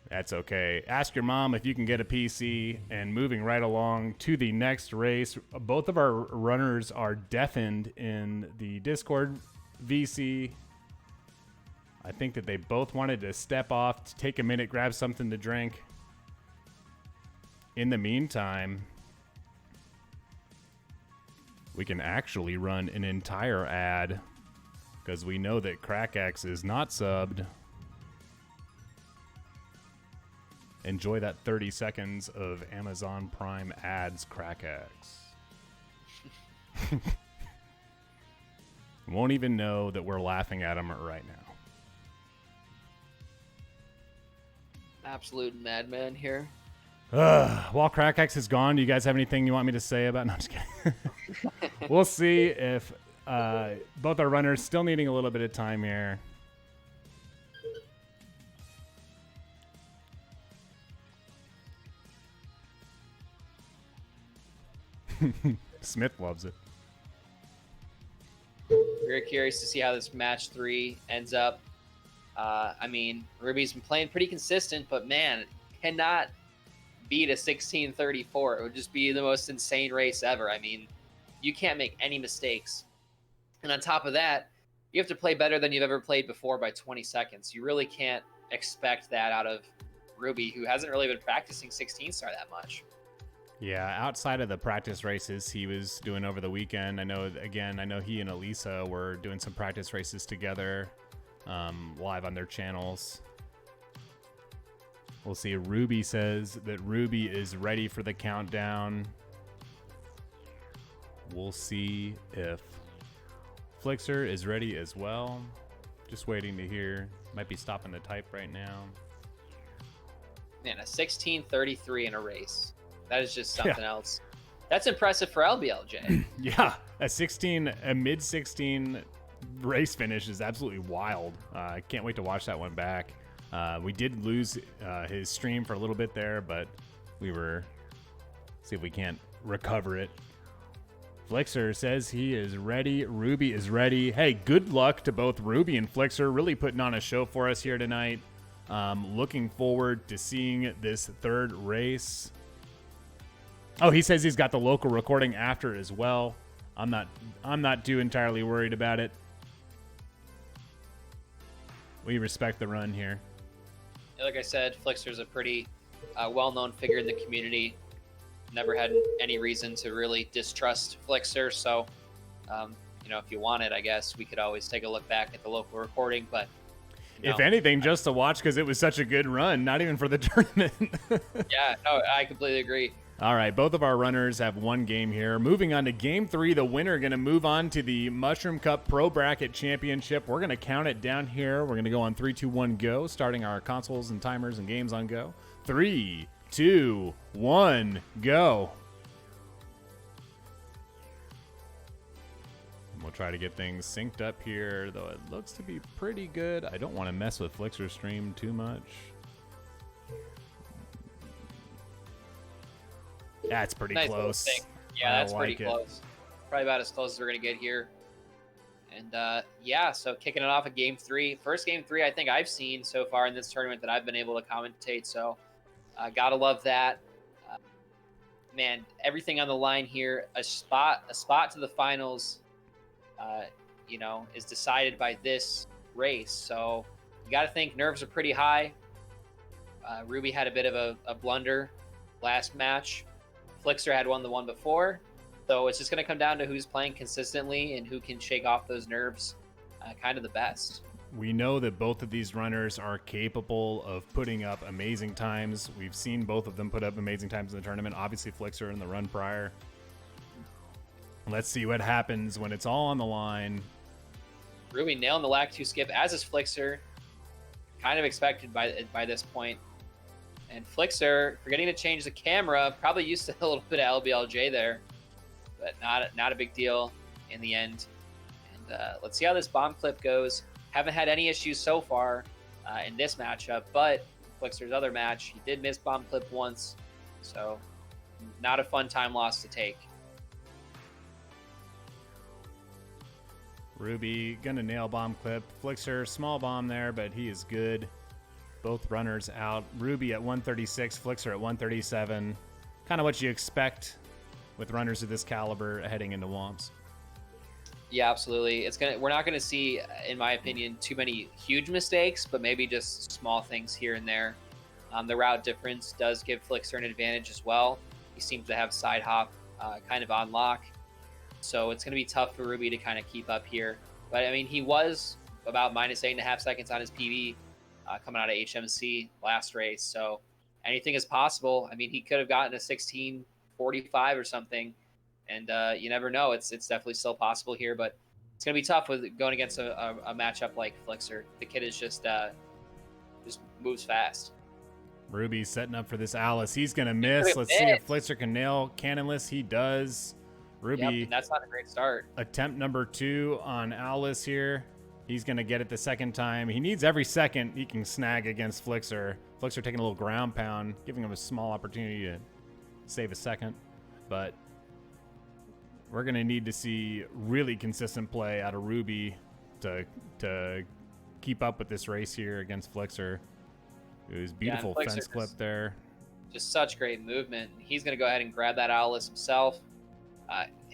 That's okay. Ask your mom if you can get a PC. And moving right along to the next race, both of our runners are deafened in the Discord VC. I think that they both wanted to step off, to take a minute, grab something to drink. In the meantime, we can actually run an entire ad because we know that CrackX is not subbed. Enjoy that 30 seconds of Amazon Prime ads, CrackX. Won't even know that we're laughing at him right now. Absolute madman here. While CrackX is gone, do you guys have anything you want me to say about? No, I'm just kidding. We'll see if both our runners still needing a little bit of time here. Smith loves it. Very curious to see how this match 3 ends up. I mean, Ruby's been playing pretty consistent, but man, cannot beat a 16:34. It would just be the most insane race ever. I mean, you can't make any mistakes. And on top of that, you have to play better than you've ever played before by 20 seconds. You really can't expect that out of Ruby, who hasn't really been practicing 16-star that much. Yeah, outside of the practice races he was doing over the weekend, I know he and Elisa were doing some practice races together live on their channels. We'll see. Ruby says that Ruby is ready for the countdown. We'll see if Flixer is ready as well. Just waiting to hear. Might be stopping the type right now. Man, a 16:33 in a race. That is just something else. That's impressive for LBLJ. Yeah, a mid-16 race finish is absolutely wild. I can't wait to watch that one back. We did lose his stream for a little bit there, but see if we can't recover it. Flixer says he is ready. Ruby is ready. Hey, good luck to both Ruby and Flixer. Really putting on a show for us here tonight. Looking forward to seeing this third race. Oh, he says he's got the local recording after as well. I'm not too entirely worried about it. We respect the run here. Like I said, Flixer's a pretty well-known figure in the community. Never had any reason to really distrust Flixer. So, if you wanted, I guess we could always take a look back at the local recording. But if anything, just to watch because it was such a good run, not even for the tournament. Yeah, no, I completely agree. All right, both of our runners have one game here. Moving on to game 3, the winner going to move on to the Mushroom Cup Pro Bracket Championship. We're going to count it down here. We're going to go on 3, 2, 1, go, starting our consoles and timers and games on go. 3, 2, 1, go. We'll try to get things synced up here, though it looks to be pretty good. I don't want to mess with Flixer's stream too much. That's pretty nice close. Yeah, that's pretty close. Probably about as close as we're going to get here. And so kicking it off at game 3. First game 3 I think I've seen so far in this tournament that I've been able to commentate. So gotta love that. Man, everything on the line here. A spot to the finals, is decided by this race. So you got to think nerves are pretty high. Ruby had a bit of a blunder last match. Flixer had won the one before. So it's just going to come down to who's playing consistently and who can shake off those nerves kind of the best. We know that both of these runners are capable of putting up amazing times. We've seen both of them put up amazing times in the tournament. Obviously, Flixer in the run prior. Let's see what happens when it's all on the line. Ruby nailing the lag 2 skip, as is Flixer. Kind of expected by this point. And Flixer, forgetting to change the camera, probably used to a little bit of LBLJ there, but not a big deal in the end. And let's see how this bomb clip goes. Haven't had any issues so far in this matchup, but Flixer's other match, he did miss bomb clip once, so not a fun time loss to take. Ruby gonna nail bomb clip. Flixer, small bomb there, but he is good. Both runners out. Ruby at 136, Flixer at 137. Kind of what you expect with runners of this caliber heading into Womps. Yeah, absolutely. We're not gonna see, in my opinion, too many huge mistakes, but maybe just small things here and there. The route difference does give Flixer an advantage as well. He seems to have side hop kind of on lock. So it's going to be tough for Ruby to kind of keep up here. But, I mean, he was about minus 8.5 seconds on his PB coming out of HMC last race. So anything is possible. I mean, he could have gotten a 16:45 or something. And you never know. It's definitely still possible here. But it's going to be tough with going against a matchup like Flixer. The kid is just moves fast. Ruby's setting up for this Alice. He's going to miss. Let's see if Flixer can nail Cannonless. He does. Ruby, yep, that's not a great start. Attempt number 2 on Alice here. He's going to get it the second time. He needs every second he can snag against Flixer. Flixer taking a little ground pound, giving him a small opportunity to save a second. But we're going to need to see really consistent play out of Ruby to keep up with this race here against Flixer. It was beautiful fence clip there. Just such great movement. He's going to go ahead and grab that Owless himself.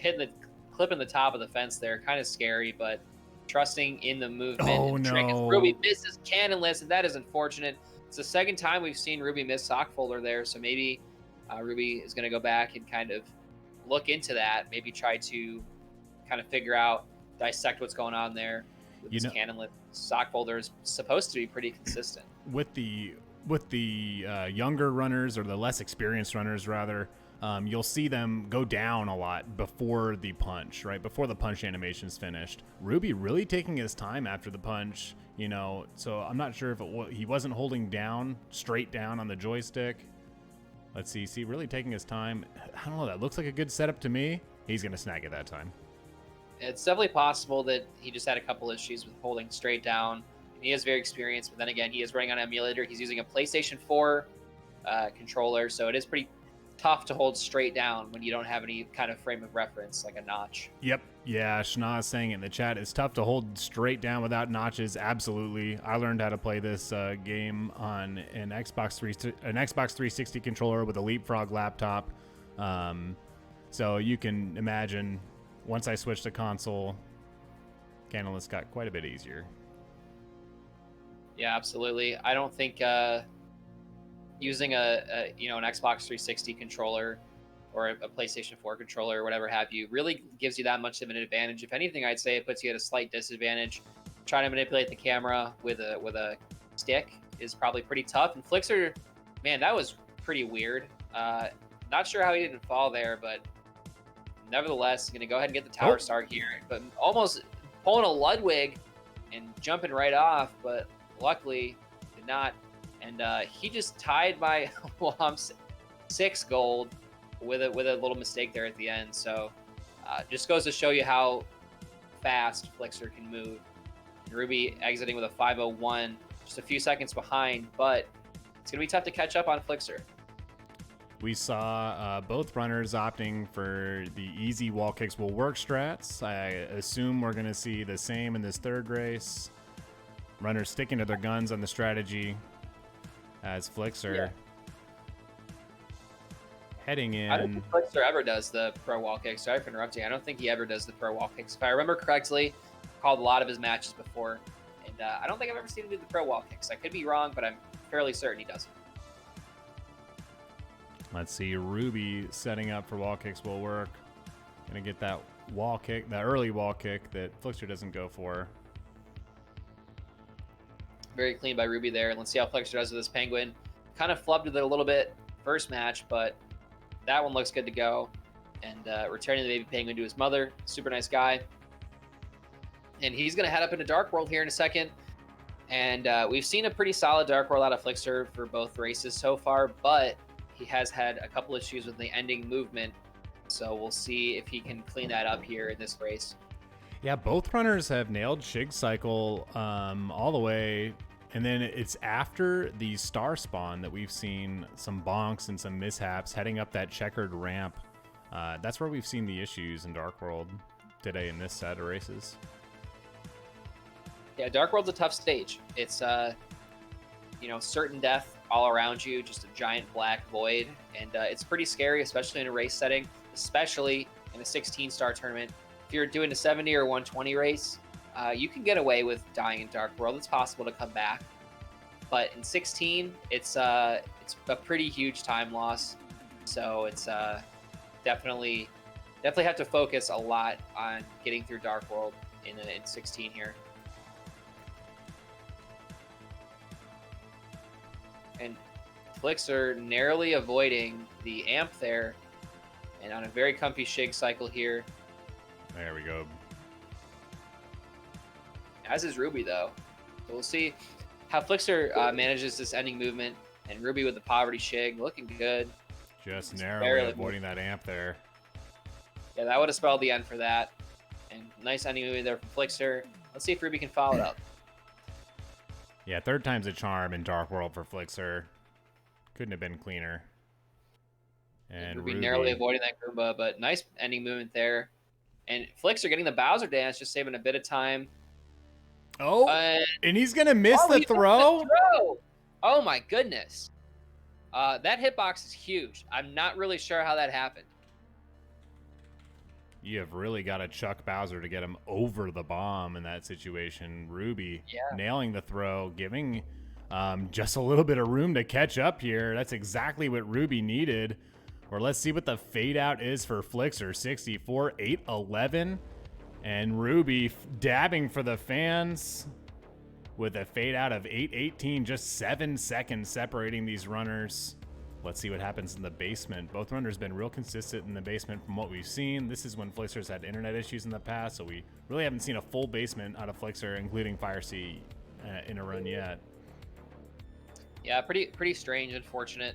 Clipping the top of the fence there. Kind of scary, but trusting in the movement. Oh, and trick. no. Ruby misses Cannonless, and that is unfortunate. It's the second time we've seen Ruby miss Sock Folder there, so maybe Ruby is going to go back and kind of look into that. Maybe try to kind of figure out, dissect what's going on there with this Cannonless. Sock Folder is supposed to be pretty consistent. With the younger runners, or the less experienced runners rather, you'll see them go down a lot before the punch, right? Before the punch animation's finished. Ruby really taking his time after the punch, you know, so I'm not sure if he wasn't holding down, straight down on the joystick. Let's see, really taking his time. I don't know, that looks like a good setup to me. He's going to snag it that time. It's definitely possible that he just had a couple issues with holding straight down. He is very experienced, but then again, he is running on an emulator. He's using a PlayStation 4 controller, so it is pretty tough to hold straight down when you don't have any kind of frame of reference, like a notch. Yep. Yeah, Shana is saying it in the chat. It's tough to hold straight down without notches. Absolutely. I learned how to play this game on an Xbox 360 controller with a Leapfrog laptop. So you can imagine, once I switched to console, Cannonless got quite a bit easier. Yeah, absolutely. I don't think using an Xbox 360 controller or a PlayStation 4 controller or whatever have you really gives you that much of an advantage. If anything, I'd say it puts you at a slight disadvantage. Trying to manipulate the camera with a stick is probably pretty tough. And Flixer, man, that was pretty weird. Not sure how he didn't fall there, but nevertheless, going to go ahead and get the tower start here. But almost pulling a Ludwig and jumping right off, but luckily did not. And he just tied my 6 gold with a little mistake there at the end. So just goes to show you how fast Flixer can move. Ruby exiting with a 501, just a few seconds behind, but it's going to be tough to catch up on Flixer. We saw both runners opting for the easy wall kicks will work strats. I assume we're going to see the same in this third race. Runners sticking to their guns on the strategy as Flixer. Yeah. Heading in. I don't think Flixer ever does the pro wall kicks. Sorry for interrupting. I don't think he ever does the pro wall kicks. If I remember correctly, called a lot of his matches before, and I don't think I've ever seen him do the pro wall kicks. I could be wrong, but I'm fairly certain he doesn't. Let's see, Ruby setting up for wall kicks will work. Gonna get that wall kick, that early wall kick that Flixer doesn't go for. Very clean by Ruby there. Let's see how Flixer does with this Penguin. Kind of flubbed with it a little bit first match, but that one looks good to go. And returning the baby Penguin to his mother. Super nice guy. And he's going to head up into Dark World here in a second. And we've seen a pretty solid Dark World out of Flixer for both races so far, but he has had a couple issues with the ending movement. So we'll see if he can clean that up here in this race. Yeah, both runners have nailed Shig Cycle all the way. And then it's after the star spawn that we've seen some bonks and some mishaps heading up that checkered ramp. That's where we've seen the issues in Dark World today in this set of races. Yeah, Dark World's a tough stage. It's, certain death all around you, just a giant black void. And it's pretty scary, especially in a race setting, especially in a 16-star tournament. If you're doing a 70 or 120 race, you can get away with dying in Dark World. It's possible to come back. But in 16, it's a pretty huge time loss. So it's definitely have to focus a lot on getting through Dark World in 16 here. And Flixer narrowly avoiding the amp there, and on a very comfy Shig cycle here. There we go. As is Ruby, though. So we'll see how Flixer manages this ending movement, and Ruby with the poverty Shig looking good. Just narrowly avoiding that amp there. Yeah, that would have spelled the end for that. And nice ending movement there from Flixer. Let's see if Ruby can follow it up. Yeah, third time's a charm in Dark World for Flixer. Couldn't have been cleaner. And Ruby narrowly avoiding that Goomba, but nice ending movement there. And Flixer getting the Bowser dance, just saving a bit of time. Oh, and he's going to miss the throw? Oh, my goodness. That hitbox is huge. I'm not really sure how that happened. You have really got to Chuck Bowser to get him over the bomb in that situation. Ruby nailing the throw, giving just a little bit of room to catch up here. That's exactly what Ruby needed. Or let's see what the fade out is for Flixer64, 8-11. And Ruby dabbing for the fans with a fade out of 8-18, just 7 seconds separating these runners. Let's see what happens in the basement. Both runners been real consistent in the basement from what we've seen. This is when Flixer's had internet issues in the past, so we really haven't seen a full basement out of Flixer, including Fire C in a run yet. Yeah, pretty strange, unfortunate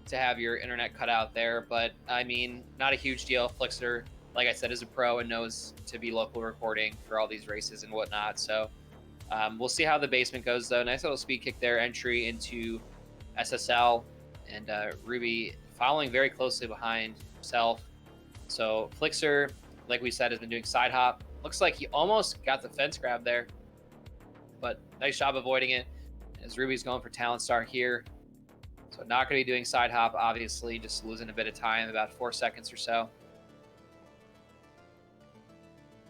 to have your internet cut out there, but I mean, not a huge deal. Flixer, like I said, is a pro and knows to be local recording for all these races and whatnot. So we'll see how the basement goes, though. Nice little speed kick there, entry into SSL. And Ruby following very closely behind himself. So Flixer, like we said, has been doing side hop. Looks like he almost got the fence grab there, but nice job avoiding it. As Ruby's going for Talent Star here. So not going to be doing side hop, obviously, just losing a bit of time, about 4 seconds or so.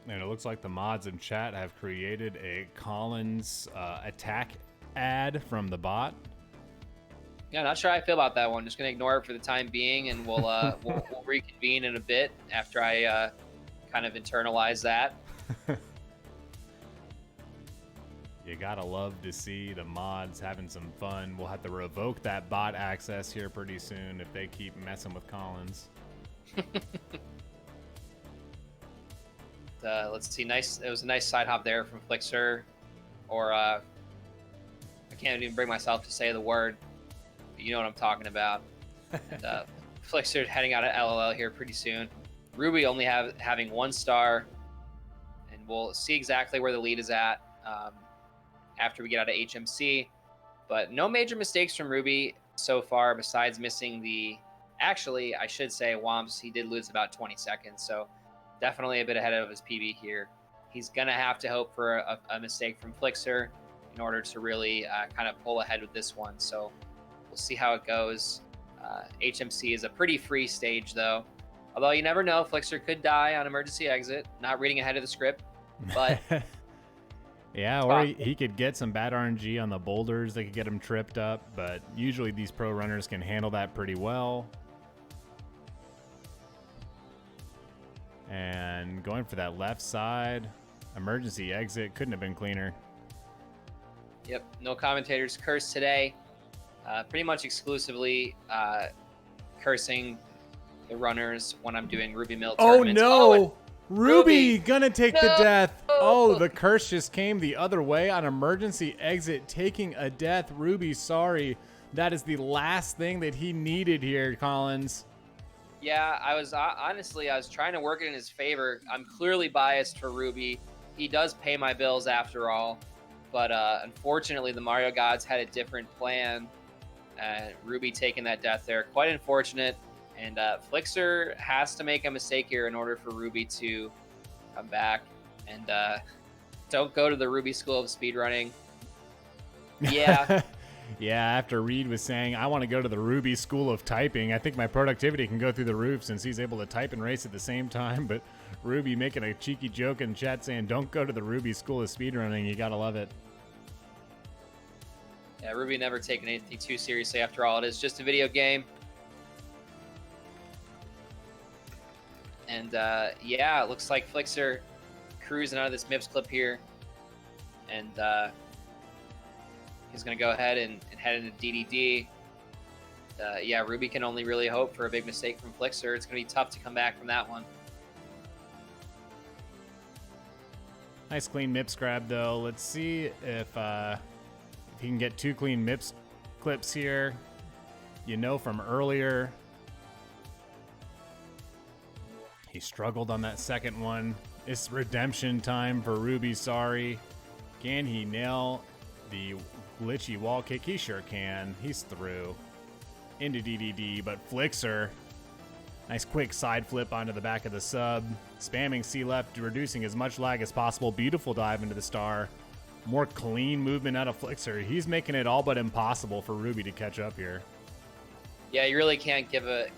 And it looks like the mods in chat have created a Collins attack ad from the bot. Yeah, not sure how I feel about that one. Just gonna ignore it for the time being, and we'll we'll reconvene in a bit after I kind of internalize that. You gotta love to see the mods having some fun. We'll have to revoke that bot access here pretty soon if they keep messing with Collins. Let's see. Nice. It was a nice side hop there from Flixer, or I can't even bring myself to say the word. You know what I'm talking about. And, Flixer heading out of LLL here pretty soon. Ruby only having 1 star, and we'll see exactly where the lead is at after we get out of HMC. But no major mistakes from Ruby so far, besides missing the. Actually, I should say Womps. He did lose about 20 seconds, so definitely a bit ahead of his PB here. He's gonna have to hope for a mistake from Flixer in order to really kind of pull ahead with this one. So. We'll see how it goes. HMC is a pretty free stage, though. Although you never know, Flixer could die on emergency exit. Not reading ahead of the script, but yeah, or he could get some bad RNG on the boulders. They could get him tripped up, but usually these pro runners can handle that pretty well. And going for that left side, emergency exit couldn't have been cleaner. Yep, no commentators cursed today. Pretty much exclusively cursing the runners when I'm doing Ruby Mill tournaments. Oh no! Ruby gonna take the death. Oh, the curse just came the other way on emergency exit, taking a death. Ruby, sorry. That is the last thing that he needed here, Collins. Yeah, I was honestly, I was trying to work it in his favor. I'm clearly biased for Ruby. He does pay my bills after all. But unfortunately, the Mario Gods had a different plan. Ruby taking that death there. Quite unfortunate. And Flixer has to make a mistake here in order for Ruby to come back. And don't go to the Ruby School of Speedrunning. Yeah. Yeah, after Reed was saying, I want to go to the Ruby School of Typing. I think my productivity can go through the roof since he's able to type and race at the same time. But Ruby making a cheeky joke in chat saying, don't go to the Ruby School of Speedrunning. You got to love it. Yeah, Ruby never taken anything too seriously after all. It is just a video game. And yeah, it looks like Flixer cruising out of this MIPS clip here. And he's going to go ahead and head into DDD. Yeah, Ruby can only really hope for a big mistake from Flixer. It's going to be tough to come back from that one. Nice clean MIPS grab, though. Let's see if he can get 2 clean MIPS clips here. You know from earlier, he struggled on that second one. It's redemption time for RWBYSorry. Can he nail the glitchy wall kick? He sure can. He's through into DDD, but Flixer, nice quick side flip onto the back of the sub, spamming C left, reducing as much lag as possible. Beautiful dive into the star. More clean movement out of Flixer. He's making it all but impossible for Ruby to catch up here. Yeah, you really can't give a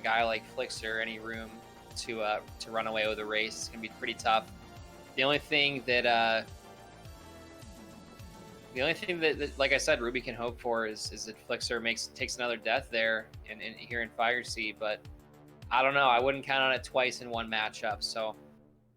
guy like Flixer any room to run away with a race. It's gonna be pretty tough. The only thing that like I said, Ruby can hope for is that Flixer takes another death there in here in Fire Sea, but I don't know. I wouldn't count on it twice in one matchup. So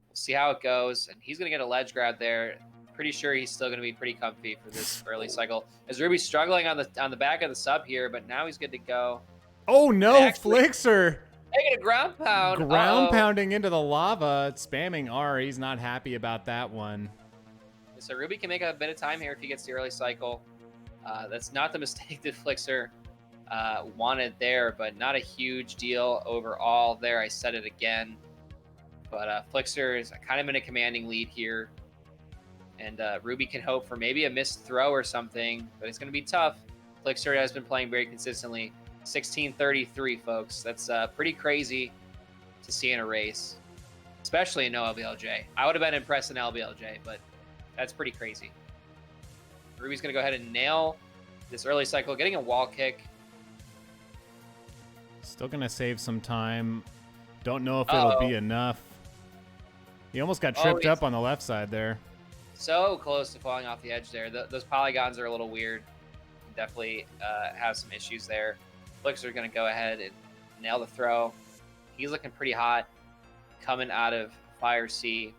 we'll see how it goes. And he's gonna get a ledge grab there. Pretty sure he's still gonna be pretty comfy for this early cycle. As Ruby's struggling on the back of the sub here, but now he's good to go. Oh no, Flixer! Taking a ground pound. Ground pounding into the lava, spamming R. He's not happy about that one. So Ruby can make a bit of time here if he gets the early cycle. That's not the mistake that Flixer wanted there, but not a huge deal overall there. I said it again. But Flixer is kind of in a commanding lead here. And Ruby can hope for maybe a missed throw or something, but it's going to be tough. Flixer has been playing very consistently. 16:33, folks. That's pretty crazy to see in a race, especially in no LBLJ. I would have been impressed in LBLJ, but that's pretty crazy. Ruby's going to go ahead and nail this early cycle, getting a wall kick. Still going to save some time. Don't know if it'll be enough. He almost got tripped up on the left side there. So close to falling off the edge there. Those polygons are a little weird. Definitely have some issues there. Flixer going to go ahead and nail the throw. He's looking pretty hot coming out of Fire Sea.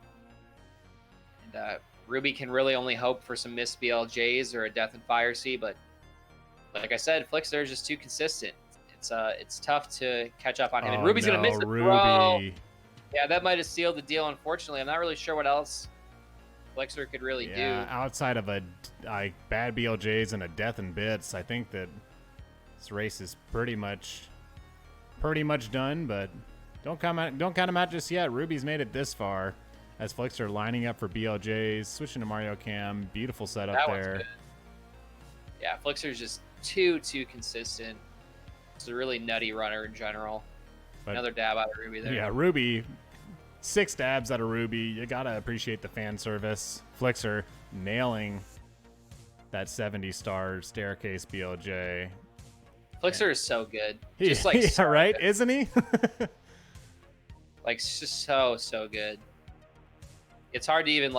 And Ruby can really only hope for some missed BLJs or a death in Fire Sea, but like I said, Flixer is just too consistent. It's tough to catch up on him. And Ruby's going to miss the throw. Yeah, that might have sealed the deal, unfortunately. I'm not really sure what else Flixer could really do. Outside of bad BLJs and a death in bits, I think that this race is pretty much done, but don't count him out just yet. Ruby's made it this far. As Flixer lining up for BLJs, switching to Mario Cam. Beautiful setup there. Yeah, Flixer's just too consistent. It's a really nutty runner in general. But another dab out of Ruby there. Yeah, Ruby, 6 dabs out of Ruby. You gotta appreciate the fan service. Flixer nailing that 70-star staircase BLJ. Flixer is so good. Just like so right, good. Isn't he? Like just so good. It's hard to even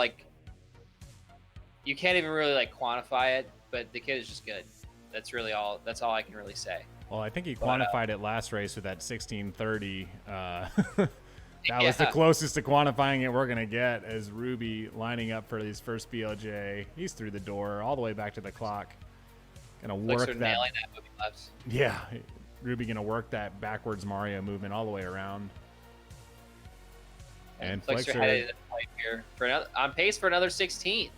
you can't even really quantify it, but the kid is just good. That's all I can really say. Well, I think he quantified it last race with that 16:30. That was the closest to quantifying it we're gonna get, as Ruby lining up for his first BLJ. He's through the door all the way back to the clock. Gonna work that. Nailing that movie left. Yeah, Ruby gonna work that backwards Mario movement all the way around. And Flixer headed to the point here on pace for another 16.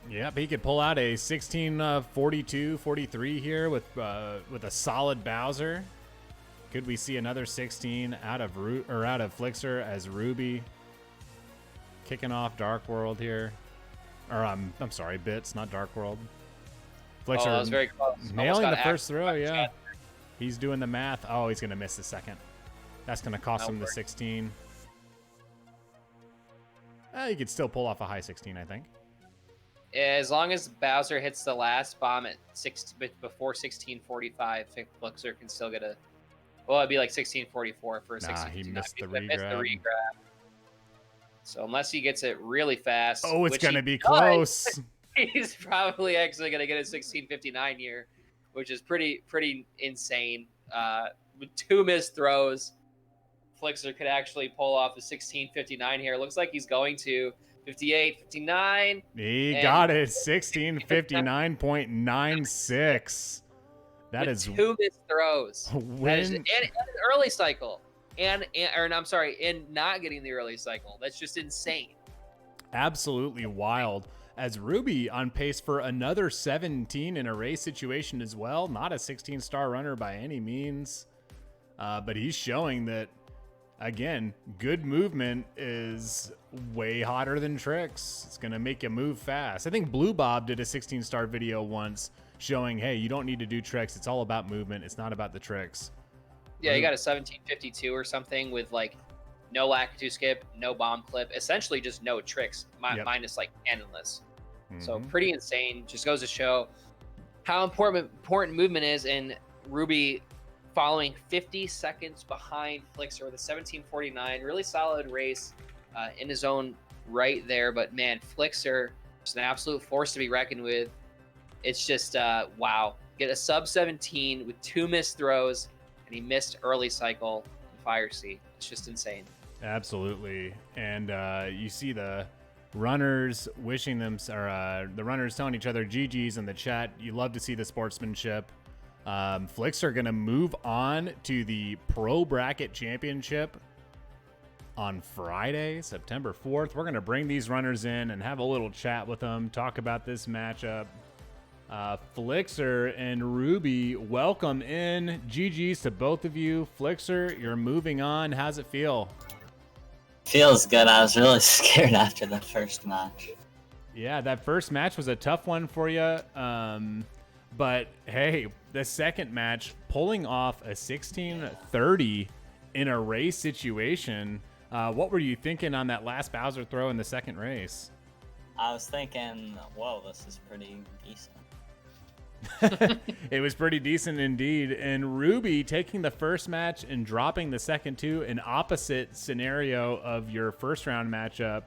Yep, he could pull out a 16-42-43 here with a solid Bowser. Could we see another 16 out of Flixer as Ruby kicking off Dark World here? Or I'm sorry, Bits, not Dark World. Flixer that was very close. Nailing the first throw, yeah. He's doing the math. Oh, he's gonna miss the second. That's gonna cost him the 16. You could still pull off a high 16, I think. As long as Bowser hits the last bomb at before 16:45, Flixer can still get it'd be like 16:44 for a 16. He missed the regrab. So unless he gets it really fast. Oh, it's going to be close. He's probably actually going to get a 16:59 here, which is pretty insane. With 2 missed throws, Flixer could actually pull off the 16:59 here. Looks like he's going to 58, 59. He got it. 16:59.96. That is 2 missed throws. And an early cycle. And not getting the early cycle. That's just insane. Absolutely wild. As Ruby on pace for another 17 in a race situation as well. Not a 16-star runner by any means. But he's showing that, again, good movement is way hotter than tricks. It's going to make you move fast. I think Blue Bob did a 16-star video once showing, hey, you don't need to do tricks. It's all about movement. It's not about the tricks. Yeah, you got a 17:52 or something with no Lakitu skip, no bomb clip, essentially just no tricks, minus cannonless. So pretty insane. Just goes to show how important movement is. And Ruby following 50 seconds behind Flixer with a 17:49. Really solid race in his own right there. But man, Flixer is an absolute force to be reckoned with. It's just, wow. Get a sub 17 with 2 missed throws, and he missed early cycle in Fire Sea. It's just insane. Absolutely. And you see the runners wishing them, or the runners telling each other GG's in the chat. You love to see the sportsmanship. Flixer going to move on to the Pro Bracket Championship on Friday, September 4th. We're going to bring these runners in and have a little chat with them, talk about this matchup. Flixer and Ruby, welcome in. GG's to both of you. Flixer, you're moving on. How's it feel? Feels good. I was really scared after the first match. Yeah, that first match was a tough one for you. But hey, the second match, pulling off a 16-30 in a race situation. What were you thinking on that last Bowser throw in the second race? I was thinking, whoa, this is pretty decent. It was pretty decent indeed. And Ruby taking the first match and dropping the second two, an opposite scenario of your first round matchup,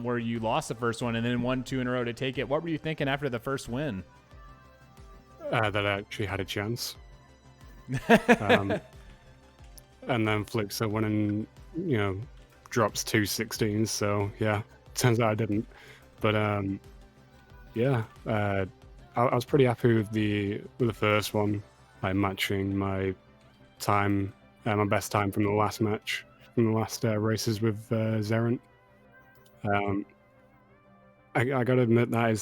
where you lost the first one and then won 2 in a row to take it. What were you thinking after the first win? That I actually had a chance. And then Flixer went and, drops 2 16s. So yeah, turns out I didn't. But yeah, I was pretty happy with the first one, like matching my time, my best time from the last match, from the last races with Zerent. I gotta admit I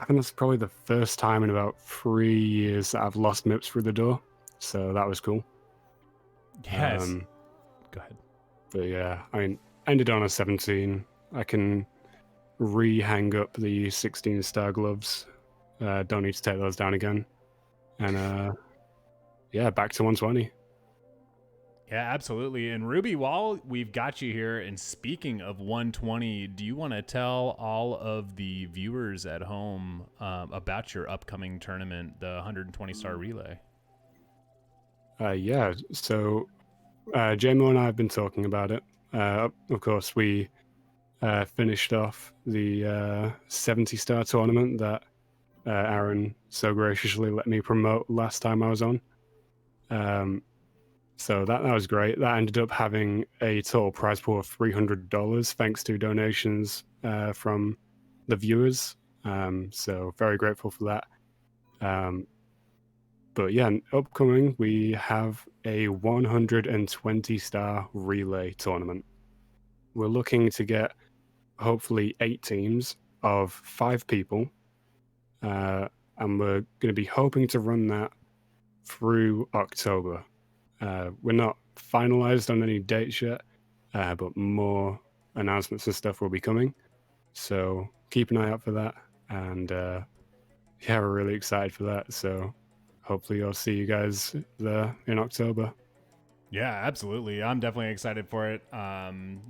think that's probably the first time in about 3 years that I've lost MIPS through the door, so that was cool. Yes. Go ahead. But yeah, I mean, ended on a 17. I can re-hang up the 16-star gloves. Don't need to take those down again. And yeah, back to 120. Yeah, absolutely. And Ruby, while we've got you here, and speaking of 120, do you want to tell all of the viewers at home about your upcoming tournament, the 120-star relay? Yeah, so JMO and I have been talking about it. Of course, we finished off the 70-star tournament that Aaron so graciously let me promote last time I was on. So that was great. That ended up having a total prize pool of $300 thanks to donations from the viewers. So very grateful for that. But yeah, upcoming, we have a 120-star relay tournament. We're looking to get hopefully 8 teams of 5 people. And we're going to be hoping to run that through October. We're not finalized on any dates yet, but more announcements and stuff will be coming. So keep an eye out for that. And yeah, we're really excited for that. So hopefully I'll see you guys there in October. Yeah, absolutely. I'm definitely excited for it. I'm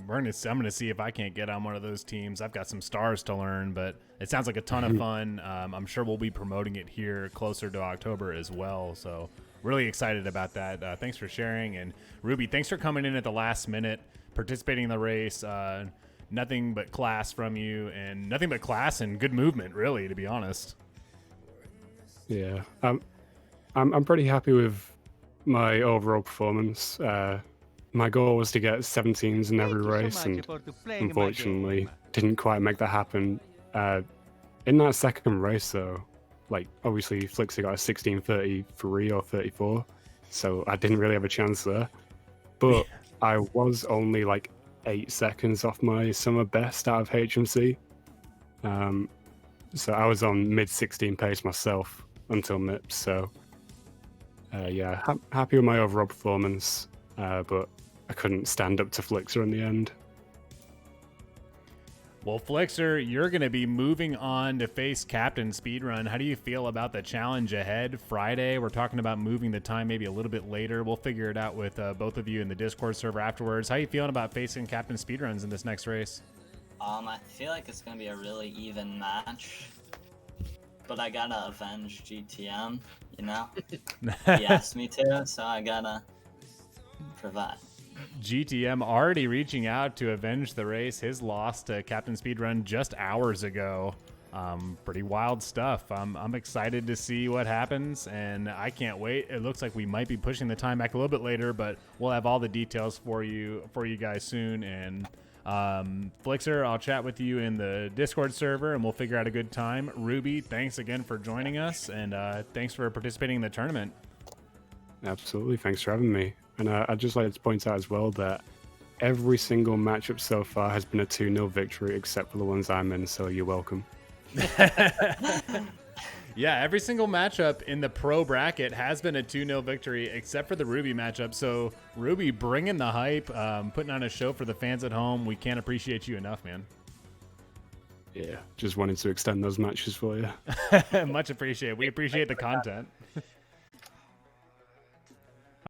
gonna see if I can't get on one of those teams. I've got some stars to learn, but it sounds like a ton of fun. I'm sure we'll be promoting it here closer to October as well. So really excited about that. Thanks for sharing. And Ruby, thanks for coming in at the last minute, participating in the race. Nothing but class from you, and nothing but class and good movement, really, to be honest. Yeah, I'm pretty happy with my overall performance. My goal was to get 17s in every race, and unfortunately didn't quite make that happen. In that second race, though, like obviously Flixer got a 16:33 or 34, so I didn't really have a chance there. But I was only like 8 seconds off my summer best out of HMC. So I was on mid-16 pace myself until MIPS, so yeah, happy with my overall performance, but I couldn't stand up to Flixer in the end. Well, Flixer, you're going to be moving on to face Captain Speedrun. How do you feel about the challenge ahead Friday? We're talking about moving the time maybe a little bit later. We'll figure it out with both of you in the Discord server afterwards. How are you feeling about facing Captain Speedruns in this next race? I feel like it's going to be a really even match. but I gotta avenge GTM, you know? He asked me to, so I gotta provide. GTM already reaching out to avenge the race. His loss to Captain Speedrun just hours ago. Pretty wild stuff. I'm excited to see what happens, and I can't wait. It looks like we might be pushing the time back a little bit later, but we'll have all the details for you guys soon. And Flixer, I'll chat with you in the Discord server, and we'll figure out a good time. Ruby, thanks again for joining us, and thanks for participating in the tournament. Absolutely, thanks for having me. And I'd just like to point out as well that every single matchup so far has been a 2-0 victory, except for the ones I'm in, so you're welcome. Yeah, every single matchup in the pro bracket has been a 2-0 victory, except for the Ruby matchup. So, Ruby, bringing the hype, putting on a show for the fans at home. We can't appreciate you enough, man. Yeah, just wanted to extend those matches for you. Much appreciated. We appreciate the content.